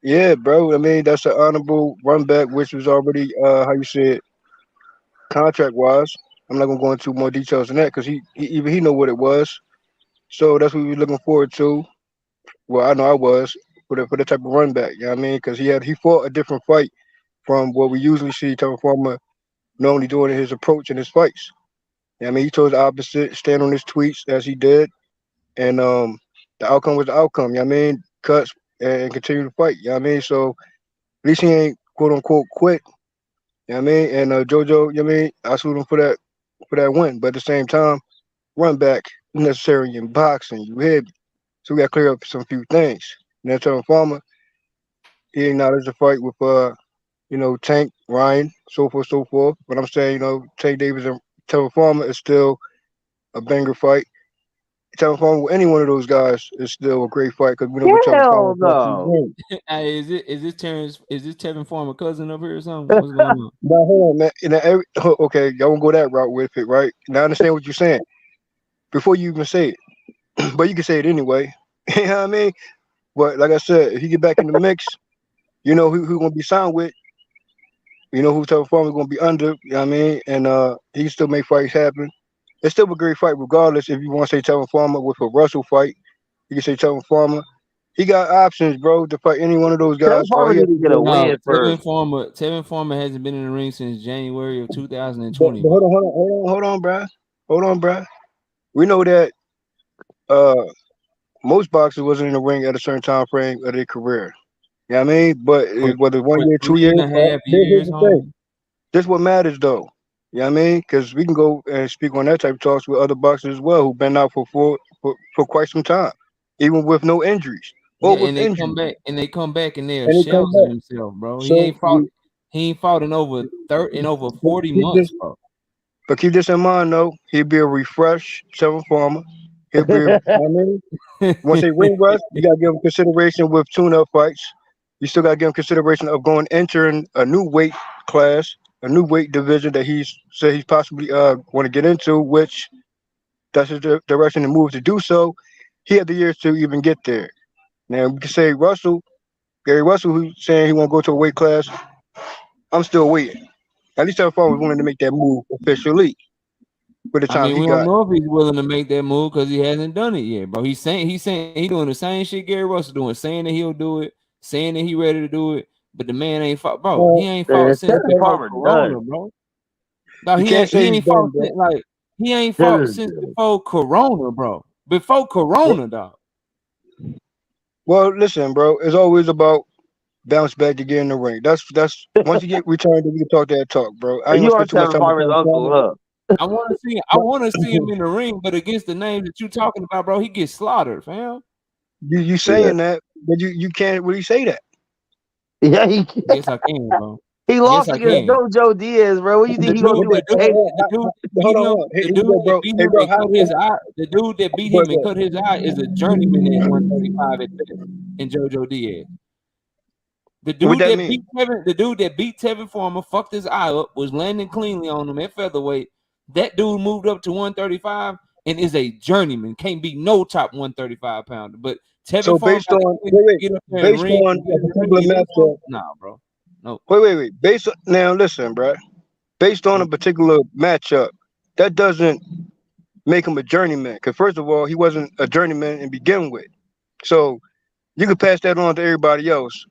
yeah, bro. I mean, that's an honorable run back, which was already how you say it, contract wise. I'm not gonna go into more details than that because even he know what it was. So that's what we were looking forward to. Well, I know I was for the type of run back. You know what I mean? Because he fought a different fight from what we usually see Tevin Farmer normally doing in his approach in his fights. You know what I mean, he chose the opposite, stand on his tweets as he did, and the outcome was the outcome. You know what I mean? Cuts and continue to fight. You know what I mean? So at least he ain't quote unquote quit. You know what I mean? And JoJo, you know what I mean? I salute him for that win. But at the same time, run back necessary in boxing. You hit me. So we got to clear up some few things. And then Tevin Farmer, he acknowledged the fight with you know, Tank, Ryan, so forth, so forth. But I'm saying, you know, Tank Davis and Tevin Farmer is still a banger fight. Tevin Farmer with any one of those guys is still a great fight because we know what Tevin Farmer no. Hey, is this Tevin Farmer cousin up here or something? What's going on? Now hold on, man. Okay, y'all won't go that route with it, right? Now I understand what you're saying before you even say it, but you can say it anyway. You know what I mean? But like I said, if he get back in the mix, you know who gonna be signed with. You know who Tevin Farmer gonna be under. You know what I mean? And he can still make fights happen. It's still a great fight, regardless. If you want to say Tevin Farmer with a Russell fight, you can say Tevin Farmer. He got options, bro, to fight any one of those guys. Tevin Farmer need to get a win first. Tevin Farmer hasn't been in the ring since January of 2020. But hold on, bro. We know that most boxers wasn't in the ring at a certain time frame of their career. You know what I mean? But whether 1 year, 2 years, 3.5 years, here's the thing. This is what matters, though. You know what I mean? Because we can go and speak on that type of talks with other boxers as well who've been out for quite some time, even with no injuries or with and they injuries. come back and they're shells of themselves, bro. So he ain't fought in over 40 months, bro. But keep this in mind, though. He'd be a refreshed Tevin Farmer. He'll be, once they ring rust, you got to give him consideration with tune-up fights. You still got to give him consideration of entering a new weight class, a new weight division that he's possibly want to get into, which that's his direction to move to do so. He had the years to even get there. Now, we can say Gary Russell, who's saying he want to go to a weight class. I'm still waiting. At least Tevin Farmer was willing to make that move officially. For the time we don't know if he's willing to make that move because he hasn't done it yet, bro. He's saying he doing the same shit Gary Russell doing, saying that he'll do it, saying that he ready to do it, but the man ain't fought, bro. He ain't fought since before Corona, bro. No, he ain't fought since, like he ain't fought since before Corona, bro. Before Corona, dog. Well, listen, bro. It's always about bounce back to get in the ring. That's once you get returned, we can talk that talk, bro. I ain't you gonna are spend too much Tevin time Farmer's uncle, huh? I want to see him in the ring, but against the names that you talking about, bro, he gets slaughtered, fam. You saying that, but you can't really say that. Yeah, he Yes, I can, bro. he lost Yes, I against can. JoJo Diaz, bro. What you think he gonna do? The dude Hold on. the Here dude you go, that bro. beat Hey, him bro, and cut his eye. The dude that beat him and cut his eye is a journeyman at 135 at best in JoJo Diaz. The dude that beat Tevin Farmer, fucked his eye up, was landing cleanly on him at featherweight. That dude moved up to 135 and is a journeyman. Can't be no top 135 pounder. But Tevin so Farmer based on based on a particular matchup, nah, bro. No. Wait. Now listen, bro. Based on a particular matchup, that doesn't make him a journeyman. Because first of all, he wasn't a journeyman to begin with. So you could pass that on to everybody else.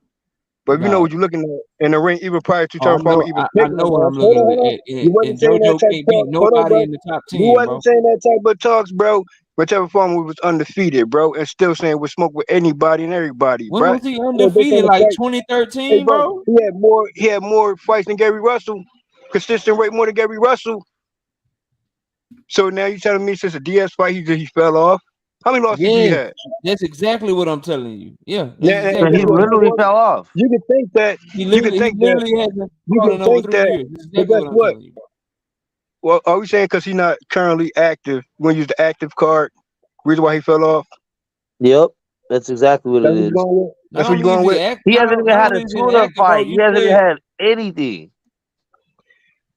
But if you know what you're looking at in the ring, even prior to Tevin Farmer even I know what I'm looking at. you wasn't saying JoJo that type can't beat of talk. nobody in the top 10, You wasn't bro. saying that type of talks, bro. But Tevin Farmer was undefeated, bro, and still saying we smoke with anybody and everybody, When bro. was he undefeated? Like 2013, Hey, bro? He had more fights than Gary Russell. Consistent rate more than Gary Russell. So now you telling me since a DS fight he fell off? How many losses he had? That's exactly what I'm telling you. Yeah, Yeah, exactly he literally fell off. You can think that. He literally hasn't You fought can in over think 3 that. years. That's But exactly guess what I'm what? telling you, bro. Well, are we saying because he's not currently active? We're gonna use the active card. Reason why he fell off. Yep, that's exactly what it is. That's what you're going with. He hasn't even had a tune-up fight. He hasn't even had anything.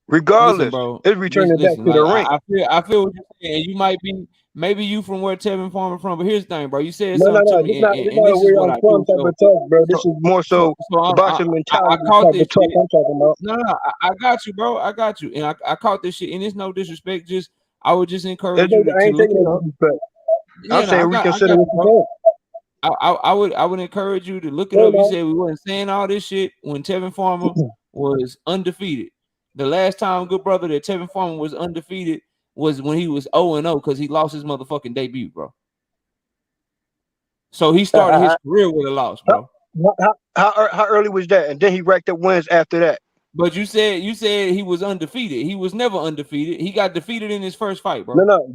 Regardless, Listen, bro, it's returning back to the ring. I feel what you're saying. You might be, maybe you from where Tevin Farmer from, but here's the thing, bro. You said No. something to This me, not and this is where what I'm I from do. type of talk, bro. This is more so boxing mentality I caught type this of talk shit. I'm talking about. No, I got you, bro. I got you, and I caught this shit. And it's no disrespect. Just I would just encourage you to I ain't look taking it no up. disrespect. Yeah, I'm saying reconsider what you're saying. I would encourage you to look it up. You said we wasn't saying all this shit when Tevin Farmer was undefeated. The last time, good brother, that Tevin Farmer was undefeated was when he was 0-0 because he lost his motherfucking debut, bro. So he started his career with a loss, bro. How early was that? And then he racked up wins after that. But you said he was undefeated. He was never undefeated. He got defeated in his first fight, bro. No.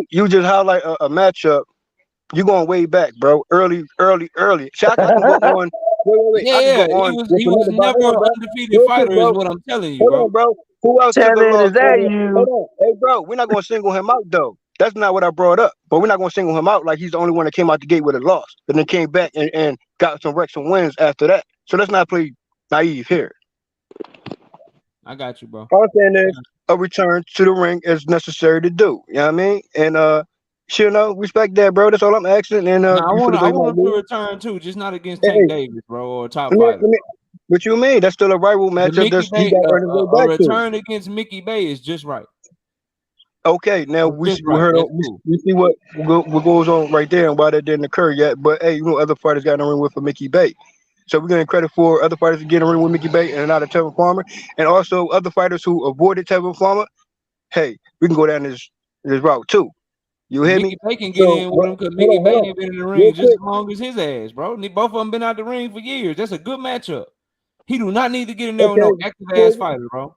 You just highlight a matchup. You going way back, bro. Early. See, I can go on. Wait. Yeah, I can go on he was never an undefeated fighter, is what I'm telling you, Hold bro. on, bro. Who else took a loss? Is that you? Hold on. Hey, bro, we're not going to single him out, though. That's not what I brought up. But we're not going to single him out like he's the only one that came out the gate with a loss. But then came back and got some wrecks and wins after that. So let's not play naive here. I got you, bro. All I'm saying is a return to the ring is necessary to do. You know what I mean? And respect that, bro. That's all I'm asking. And I want him to return too, just not against Tank Davis, bro, or a top fighter. What you mean? That's still a rival matchup. A return against Mickey Bay is just right. Okay, now we see what goes on right there and why that didn't occur yet. But hey, other fighters got in the ring with Mickey Bay. So we're getting credit for other fighters getting in the ring with Mickey Bay and not a Tevin Farmer. And also other fighters who avoided Tevin Farmer. Hey, we can go down this route too. You hear Mickey me? Bay can get in with him because Mickey Bay ain't been in the ring just as long as his ass, bro. Both of them been out the ring for years. That's a good matchup. He do not need to get in there with no active ass fighter, bro.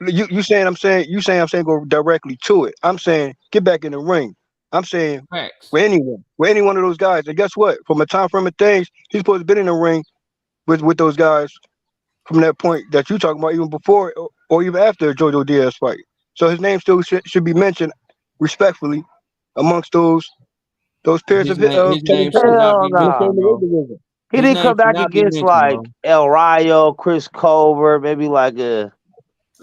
You saying I'm saying go directly to it. I'm saying get back in the ring. I'm saying with any one of those guys. And guess what? From a time frame of things, he's supposed to be in the ring with those guys from that point that you talking about, even before or even after JoJo Diaz fight. So his name still should be mentioned respectfully amongst those peers of his. Hell no. He didn't come back against like El Rayo, Chris Colbert, maybe like a.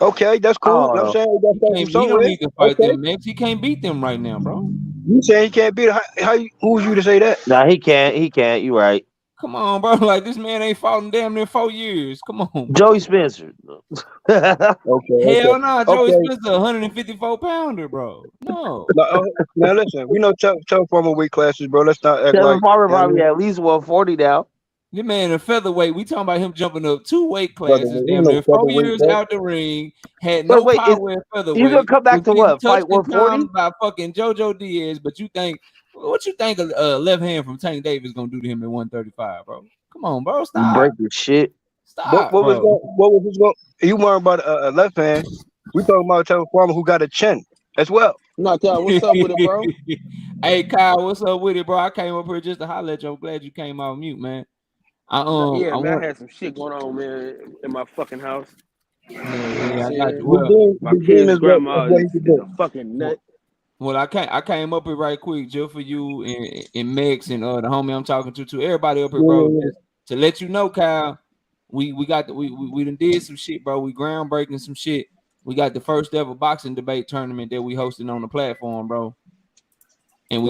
Okay, that's cool. I'm saying he don't need to fight them next. He can't beat them right now, bro. You saying he can't beat? Who's you to say that? Nah, he can't. He can't. You right. Come on, bro. Like this man ain't fought in damn near 4 years. Come on, Joey Spencer. Okay. Hell no, Joey Spencer, 154 pounder, bro. No. Now listen, we know tough former weight classes, bro. Let's not act Tevin Farmer probably at least 140 now. This man in featherweight, we talking about him jumping up 2 weight classes, damn near 4 years out the ring, had no power in featherweight. You gonna come back to what? Fight 140? By fucking JoJo Diaz, but what you think a left hand from Tank Davis gonna do to him at 135, bro? Come on, bro, stop. Break your shit. Stop. What was this going? You worried about a left hand? We talking about a type of farmer who got a chin as well. No, Kyle, what's up with it, bro? Hey Kyle, what's up with it, bro? I came up here just to holler at you. I'm glad you came off mute, man. Yeah, man, I had some shit going on, man, in my fucking house. Yeah, I got you. My kid's grandma is a fucking nut. Well, I came up here right quick just for you and Mex and the homie I'm talking to everybody up here, bro. Just to let you know, Kyle, we done did some shit, bro. We groundbreaking some shit. We got the first ever boxing debate tournament that we hosted on the platform, bro. And we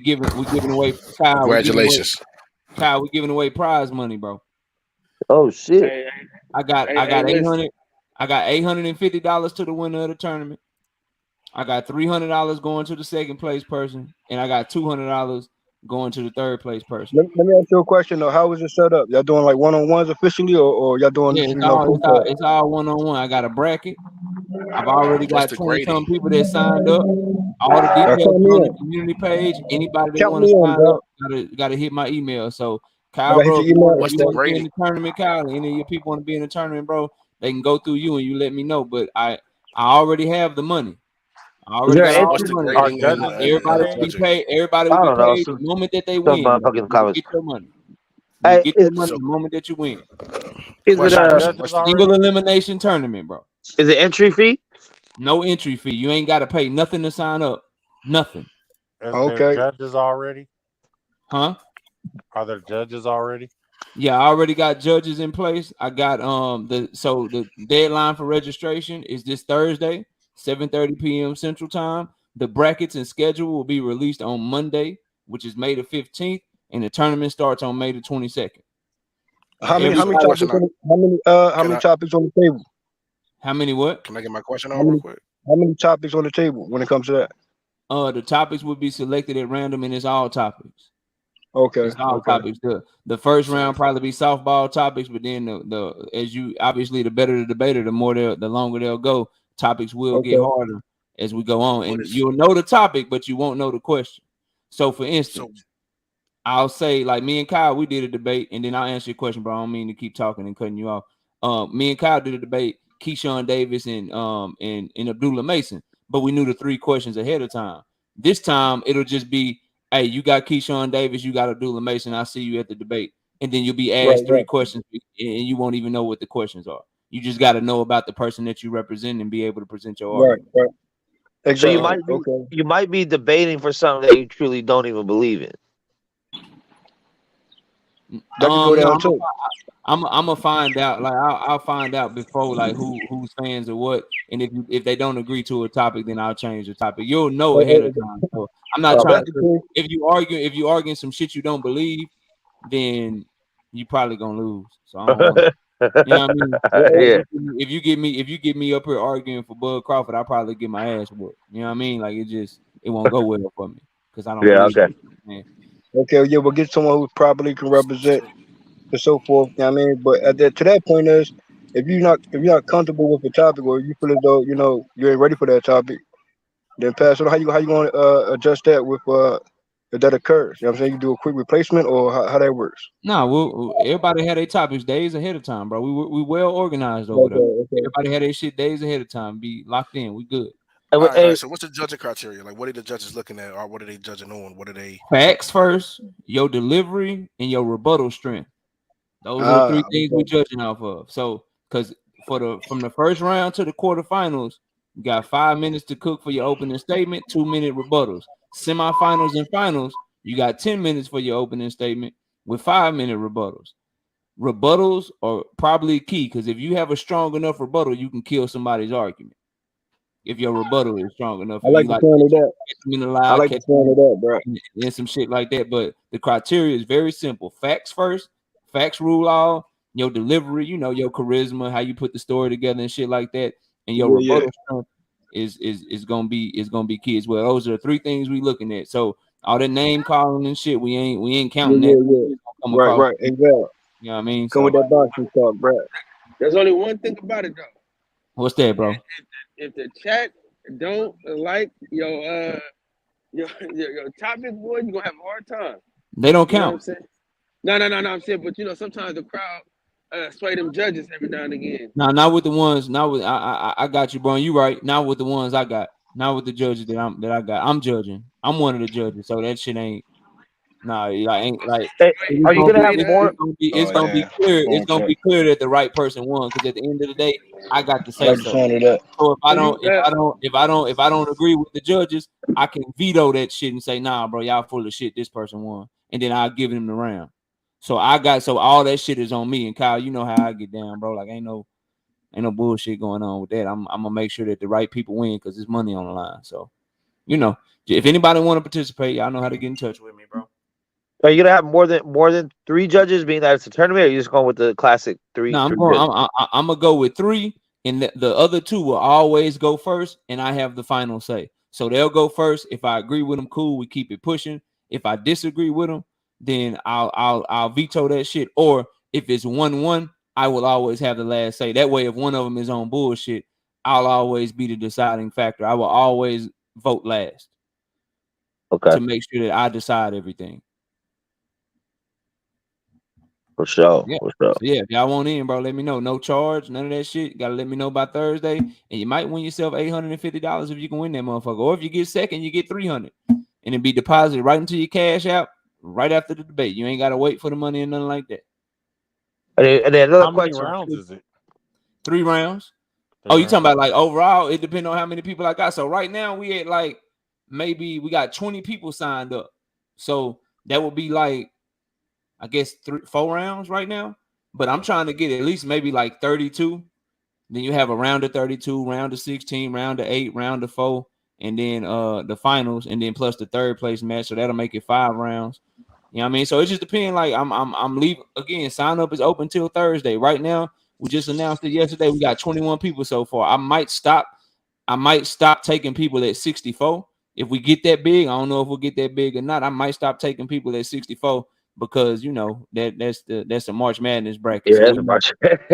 giving away Kyle. Congratulations. Kyle, we giving away prize money, bro. Oh shit! I got $800. I got $850 to the winner of the tournament. I got $300 going to the second place person, and I got $200 going to the third place person. Let me ask you a question though. How is it set up? Y'all doing like one-on-ones officially, or y'all doing? Yeah, it's all one-on-one. I got a bracket. I've already got 20-some people that signed up. All the details on the community page. Anybody that want to sign up, got to hit my email. So Kyle, bro, if you want to be in the tournament, Kyle, any of your people want to be in the tournament, bro, they can go through you and you let me know. But I already have the money. I already got all the money. Everybody will be paid. Everybody will be paid the moment that they win. You get your money. You get your money the moment that you win. Is it a single elimination tournament, bro? Is it entry fee? No entry fee. You ain't got to pay nothing to sign up. Nothing. Is there judges already? Huh? Are there judges already? Yeah, I already got judges in place. I got the deadline for registration is this Thursday, 7:30 p.m. Central Time. The brackets and schedule will be released on Monday, which is May the 15th, and the tournament starts on May the 22nd. How many topics on the table? How many what? Can I get my question on real quick? How many topics on the table when it comes to that? The topics will be selected at random, and it's all topics. Okay. It's all topics. The first round probably be softball topics, but then the as you obviously the better the debater, the longer they'll go. Topics will get harder as we go on, and you'll know the topic, but you won't know the question. So, for instance, I'll say like me and Kyle, we did a debate, and then I'll answer your question, bro. I don't mean to keep talking and cutting you off. Me and Kyle did a debate, Keyshawn Davis and Abdullah Mason, but we knew the 3 questions ahead of time. This time it'll just be, hey, you got Keyshawn Davis, you got Abdullah Mason. I'll see you at the debate, and then you'll be asked 3 questions, and you won't even know what the questions are. You just got to know about the person that you represent and be able to present your argument. Right. Exactly. So you might be debating for something that you truly don't even believe in. I'm gonna find out. Like I'll find out before, like who's fans or what. And if they don't agree to a topic, then I'll change the topic. You'll know ahead of time. So I'm not trying to. If you arguing some shit you don't believe, then you probably gonna lose. So I don't wanna, you know what I mean? Yeah. If you get me up here arguing for Bud Crawford, I'll probably get my ass whooped. You know what I mean? Like it won't go well for me because I don't. Yeah. Okay. Okay. Yeah. We'll get someone who probably can represent and so forth. You know what I mean? But to that point is, if you're not comfortable with the topic, or you feel as though you ain't ready for that topic, then pass it on. How you going to adjust that with if that occurs? You know what I'm saying? You do a quick replacement, or how that works? No, everybody had their topics days ahead of time, bro. We well organized over there. Okay. Everybody had their shit days ahead of time. Be locked in. We good. All right, so what's the judging criteria? Like, what are the judges looking at, or what are they judging on? What are they? Facts first, your delivery, and your rebuttal strength. Those are the 3 things we're judging off of. So, because from the first round to the quarterfinals, you got 5 minutes to cook for your opening statement, 2-minute rebuttals. Semifinals and finals, you got 10 minutes for your opening statement with 5-minute rebuttals. Rebuttals are probably key because if you have a strong enough rebuttal, you can kill somebody's argument. If your rebuttal is strong enough, I like the sound of that. I like the sound of that, bro. And some shit like that. But the criteria is very simple: facts first, facts rule all. Your delivery, your charisma, how you put the story together and shit like that, and your rebuttal strength is gonna be key as well. Those are the 3 things we looking at. So all that name calling and shit, we ain't counting that. Right, exactly. You know what I mean? Come with that boxing talk, bro. There's only one thing about it, though. What's that, bro? If the chat don't like your topic, boy, you're gonna have a hard time. They don't count. No. I'm saying, but sometimes the crowd sway them judges every now and again. No, not with the ones. Not with I got you, bro. You right. Not with the ones I got. Not with the judges that I got. I'm judging. I'm one of the judges, so that shit ain't. Nah, ain't like. Hey, are you gonna have more? It's gonna be clear. It's gonna be clear that the right person won, because at the end of the day, I got to say so. So if I don't agree with the judges, I can veto that shit and say, nah, bro, y'all full of shit. This person won, and then I'll give him the round. So all that shit is on me. And Kyle, you know how I get down, bro. Like ain't no bullshit going on with that. I'm gonna make sure that the right people win because there's money on the line. So, if anybody want to participate, y'all know how to get in touch with me, bro. Are you gonna have more than 3 judges, being that it's a tournament, or are you just going with the classic 3? No, I'm gonna go with 3, and the other 2 will always go first, and I have the final say. So they'll go first. If I agree with them, cool, we keep it pushing. If I disagree with them, then I'll veto that shit. Or if it's 1-1, I will always have the last say. That way, if one of them is on bullshit, I'll always be the deciding factor. I will always vote last. Okay. To make sure that I decide everything. For sure. Yeah. For sure. So yeah, if y'all want in, bro, let me know. No charge, none of that shit. You gotta let me know by Thursday, and you might win yourself $850 if you can win that motherfucker. Or if you get second, you get $300, and it be deposited right into your cash out right after the debate. You ain't gotta wait for the money or nothing like that. And then another How many question: rounds is it? 3 rounds. Oh, you talking about like overall? It depends on how many people I got. So right now we at like maybe we got 20 people signed up. So that would be like, I guess 4 rounds right now. But I'm trying to get at least maybe like 32. Then you have a round of 32, round of 16, round of 8, round of 4, and then the finals, and then plus the third place match. So that'll make it 5 rounds. You know what I mean? So it just depends. Like I'm leaving again. Sign up is open till Thursday. Right now, we just announced it yesterday. We got 21 people so far. I might stop taking people at 64. If we get that big, I don't know if we'll get that big or not. I might stop taking people at 64 because that's the March Madness bracket. Yeah, So that's a March.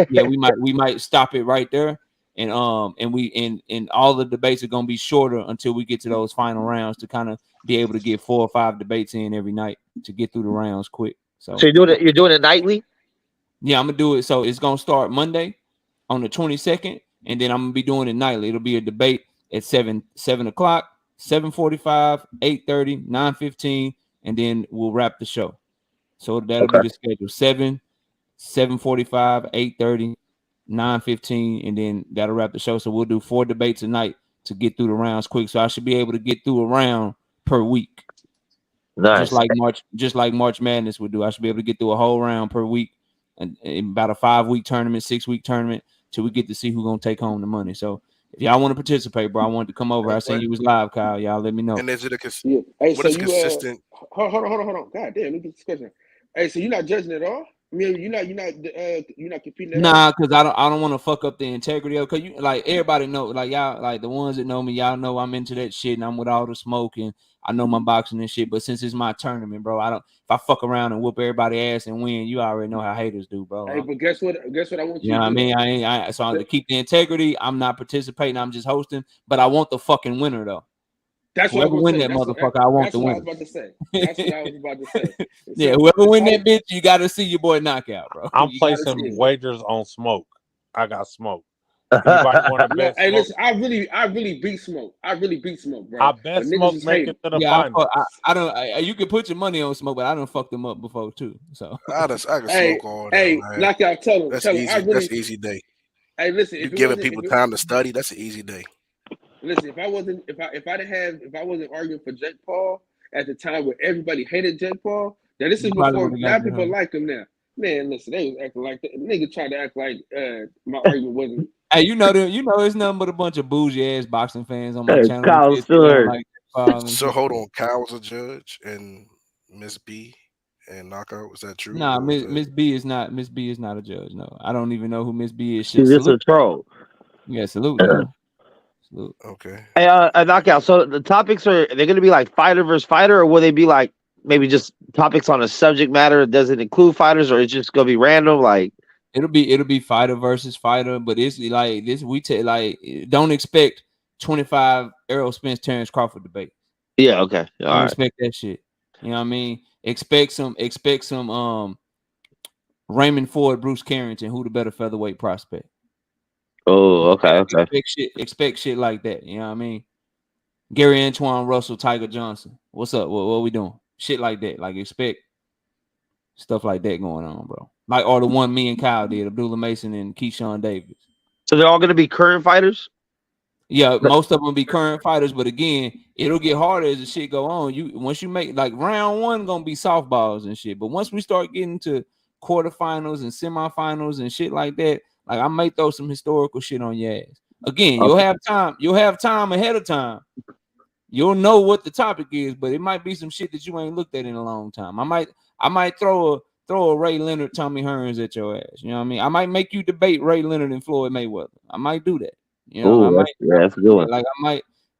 yeah, we might stop it right there. And all the debates are gonna be shorter until we get to those final rounds to kind of be able to get 4 or 5 debates in every night to get through the rounds quick. So you're doing it nightly? Yeah, I'm gonna do it. So it's gonna start Monday on the 22nd, and then I'm gonna be doing it nightly. It'll be a debate at 7 o'clock, 7:45, 8:30, 9:15, and then we'll wrap the show. So that'll be the schedule: 7:45, 8:30, 9:15, and then that'll wrap the show. So we'll do 4 debates a night to get through the rounds quick. So I should be able to get through a round per week. Nice. Just like March Madness would do. I should be able to get through a whole round per week, and about a 5-week tournament, 6-week tournament, till we get to see who's gonna take home the money. So if y'all want to participate, bro, I wanted to come over. I seen you was live, Kyle. Y'all let me know. And is it Hey, what so is you consistent? hold on. God damn, let me get this question. Hey, so you're not judging at all? I mean, you're not competing at all? Nah, because I don't want to fuck up the integrity of, because you like everybody know, like y'all, like the ones that know me, y'all know I'm into that shit and I'm with all the smoke and I know my boxing and shit. But since it's my tournament, bro, if I fuck around and whoop everybody ass and win, you already know how haters do, bro. Hey, but guess what I want You you know to what do? I mean? So to keep the integrity, I'm not participating. I'm just hosting, but I want the fucking winner though. That's what I Whoever was win saying. that motherfucker, I want the winner. That's what I was about to say. That's what I was about to say. Yeah, whoever win that bitch, you got to see your boy knockout, bro. I'm You gotta see placing it. wagers on smoke. I got smoke. Anybody want to bet? Hey, Smoke? listen, I really beat Smoke. bro. I bet But niggas Smoke was make hating. it to the Yeah, final. I don't. You can put your money on Smoke, but I done fucked them up before too. So I can Hey, smoke all day, man. knockout, tell him. That's Tell him. easy. I really. That's an easy day. Hey, listen. You If it giving wasn't, people time to study, that's an easy day. listen, if I wasn't arguing for Jake Paul at the time where everybody hated Jake Paul, now this you is probably before would've now got people him. like him now. Man, listen, they was acting like that. Nigga tried to act like my argument wasn't. Hey, you know it's nothing but a bunch of bougie ass boxing fans on my Hey, channel. Kyle They don't Stewart. like Paul and So shit. hold on, Kyle was a judge and Miss B and Knockout. Was that true? Nah, Or was Miss B is not a judge. No, I don't even know who Miss B is. She's just a troll. Yeah, salute though. Salute. Okay. Hey, knockout. So the topics they're going to be like fighter versus fighter, or will they be like maybe just topics on a subject matter? Does it include fighters, or it's just going to be random? Like It'll be fighter versus fighter, but it's like this. Don't expect 25 Errol Spence Terrence Crawford debate. Yeah, okay. All Don't right. expect that shit. You know what I mean? Expect some Raymond Ford, Bruce Carrington, who the better featherweight prospect? Oh, okay. Expect shit like that. You know what I mean? Gary Antoine Russell, Tiger Johnson. What's up? What we doing? Shit like that. Like expect stuff like that going on, bro. Like or the one me and Kyle did, Abdullah Mason and Keyshawn Davis. So they're all gonna be current fighters? Yeah, most of them be current fighters, but again, it'll get harder as the shit go on. Once you make like round one gonna be softballs and shit. But once we start getting to quarterfinals and semifinals and shit like that, like I may throw some historical shit on your ass. Again, you'll have time ahead of time. You'll know what the topic is, but it might be some shit that you ain't looked at in a long time. I might throw a Ray Leonard, Tommy Hearns at your ass. You know what I mean? I might make you debate Ray Leonard and Floyd Mayweather. I might do that. You know, that's a good one. Like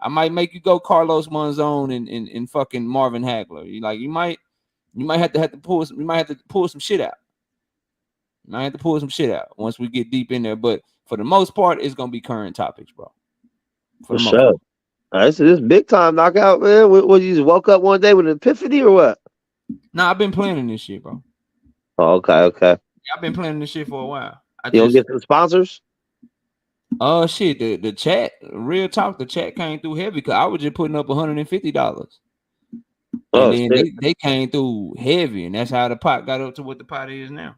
I might make you go Carlos Monzon and fucking Marvin Hagler. You might have to pull some shit out. You might have to pull some shit out once we get deep in there. But for the most part, it's gonna be current topics, bro. For sure. This big time knockout, man. What you just woke up one day with an epiphany or what? Nah, I've been planning this shit, bro. Oh, okay. Yeah, I've been planning this shit for a while. You don't get some sponsors? Shit, the chat, real talk, the chat came through heavy because I was just putting up $150. And then they came through heavy, and that's how the pot got up to what the pot is now.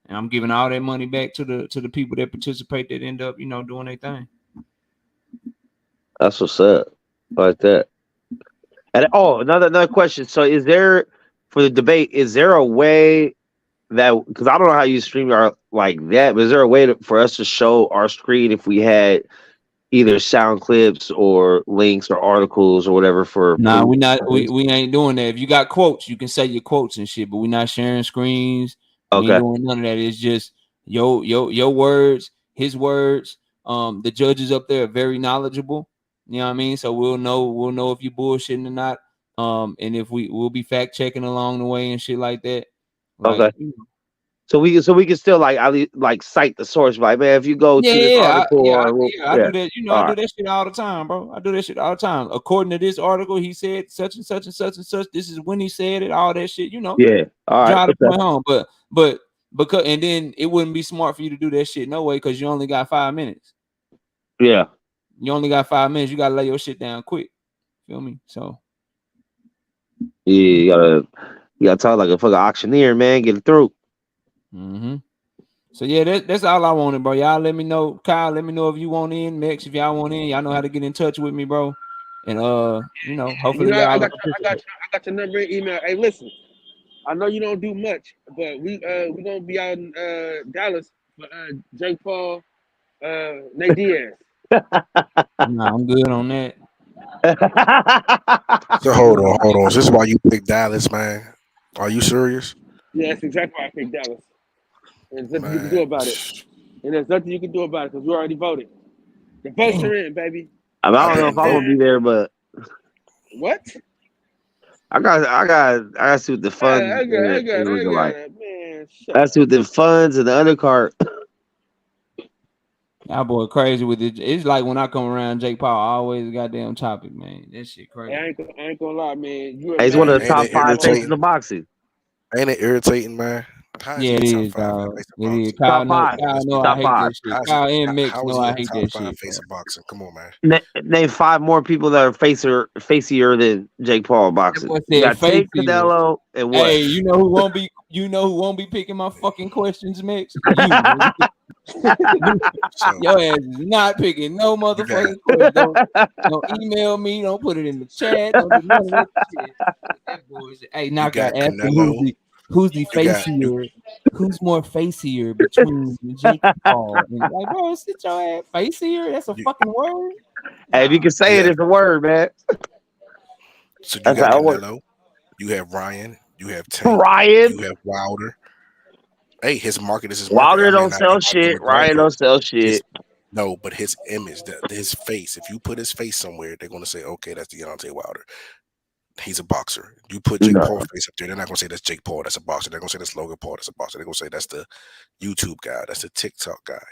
And I'm giving all that money back to the people that participate that end up, doing their thing. That's what's up. Like that. And another question. So is there for the debate, is there a way that, because I don't know how you stream like that, but is there a way for us to show our screen if we had either sound clips or links or articles or whatever for? Nah, we ain't doing that. If you got quotes, you can say your quotes and shit, but we're not sharing screens. We ain't doing none of that. It's just your words, his words. The judges up there are very knowledgeable. You know what I mean? So we'll know if you bullshitting or not. And if we'll be fact checking along the way and shit like that. Like, so we can still like cite the source, like, man, if you go to this article, I do that. I do that shit all the time, bro. I do that shit all the time. According to this article, he said such and such and such and such. This is when he said it. All that shit, Yeah. All right. Drive the point home, but because and then it wouldn't be smart for you to do that shit no way because you only got 5 minutes. Yeah. You only got 5 minutes. You gotta lay your shit down quick. Feel me? So yeah, you gotta talk like a fucking auctioneer, man. Get it through. Mm-hmm. So yeah, that's all I wanted, bro. Y'all let me know, Kyle. Let me know if you want in. Mex, if y'all want in, y'all know how to get in touch with me, bro. And hopefully y'all. I got your number and email. Hey, listen, I know you don't do much, but we gonna be out in Dallas for Jake Paul, Nate Diaz. Nah, I'm good on that. So hold on. Is this why you picked Dallas, man? Are you serious? Yeah, that's exactly why I picked Dallas. And there's nothing you can do about it. And there's nothing you can do about it because we already voted. The votes are in, baby. I don't know if I'm gonna be there, but what? I got to see what the funds. I see what the funds and the undercard. That boy crazy with it. It's like when I come around Jake Paul, always a goddamn topic, man. That shit crazy. I ain't gonna lie, man. He's one of the top 5 faces of boxing. Ain't it irritating, man? Yeah, it is, dog. It is. Kyle know I hate that shit. Kyle and Mick know I hate that shit. Face of boxing. Come on, man. Name 5 more people that are facier than Jake Paul boxing. You got Tate, Canelo, and what? Hey, you know who won't be picking my fucking questions, Mix? Your ass is not picking no motherfucking questions. Don't email me. Don't put it in the chat. Don't do none of that shit. That bullshit. Hey, knock out. Ask me who's the facier? Who's more facier between Jake Paul? And like, bro, sit your ass facier. That's a fucking word. Hey, if you can say it, it's a word, man. So you got Canelo. You have Ryan. You have Tank. Ryan. You have Wilder. Hey, his market is his market. Wilder don't sell shit. Ryan don't sell shit. No, but his image, his face. If you put his face somewhere, they're gonna say, "Okay, that's Deontay Wilder. He's a boxer." You put Jake Paul's face up there, they're not gonna say that's Jake Paul. That's a boxer. They're gonna say that's Logan Paul. That's a boxer. They're gonna say that's the YouTube guy. That's the TikTok guy.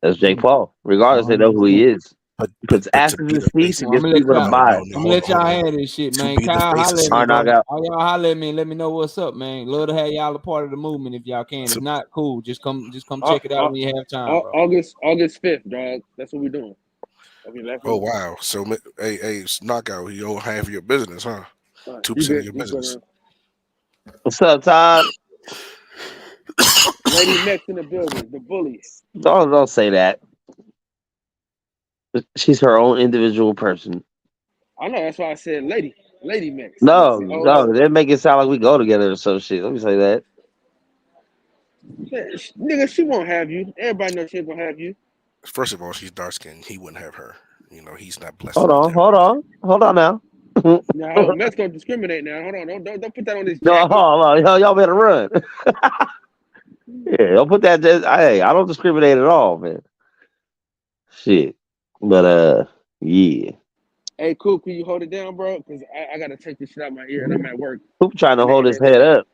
That's Jake Paul. Regardless, they know who he is. puts asses in seats and gets I'm people to buy it. gonna let y'all have this shit, man. Kyle, holler at me, bro. All y'all holler at me and let me know what's up, man. Love to have y'all a part of the movement if y'all can. If not, cool. Just come check it out when you have time, bro. August 5th, dog. That's what we're doing. Oh wow! So hey, Knockout, you don't have your business, huh? 2% of your business. What's up, Todd? Lady Mex in the building, the bullies. Don't say that. She's her own individual person. I know, that's why I said Lady Mex. No, they make it sound like we go together or some shit. Let me say that. Nigga, she won't have you. Everybody knows she ain't gonna have you. First of all, she's dark skinned. He wouldn't have her. You know, he's not blessed. Hold on now. Now, Mex gonna discriminate now. Hold on, don't put that on this. No, hold on, y'all better run. Yeah, don't put that. Hey, I don't discriminate at all, man. Shit, but yeah. Hey, cool. Can you hold it down, bro? Because I gotta take this shit out my ear and I'm at work. Coop trying to hold his head up.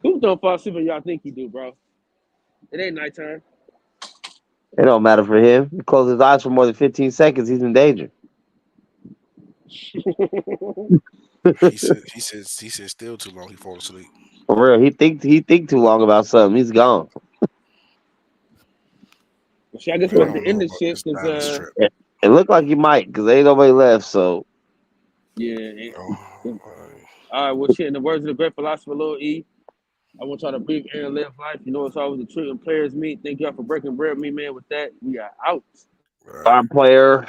Coop don't fall asleep when y'all think he do, bro. It ain't nighttime. It don't matter for him. He closes his eyes for more than 15 seconds. He's in danger. he said still too long. He fall asleep. For real, he think too long about something. He's gone. I guess we're at the end of shit because it looked like he might because ain't nobody left. So yeah. All right, well, shit. In the words of the great philosopher Lil E, I want y'all to breathe air and live life. You know, it's always a treat when players meet. Thank y'all for breaking bread with me, man. With that, we are out. Farm player.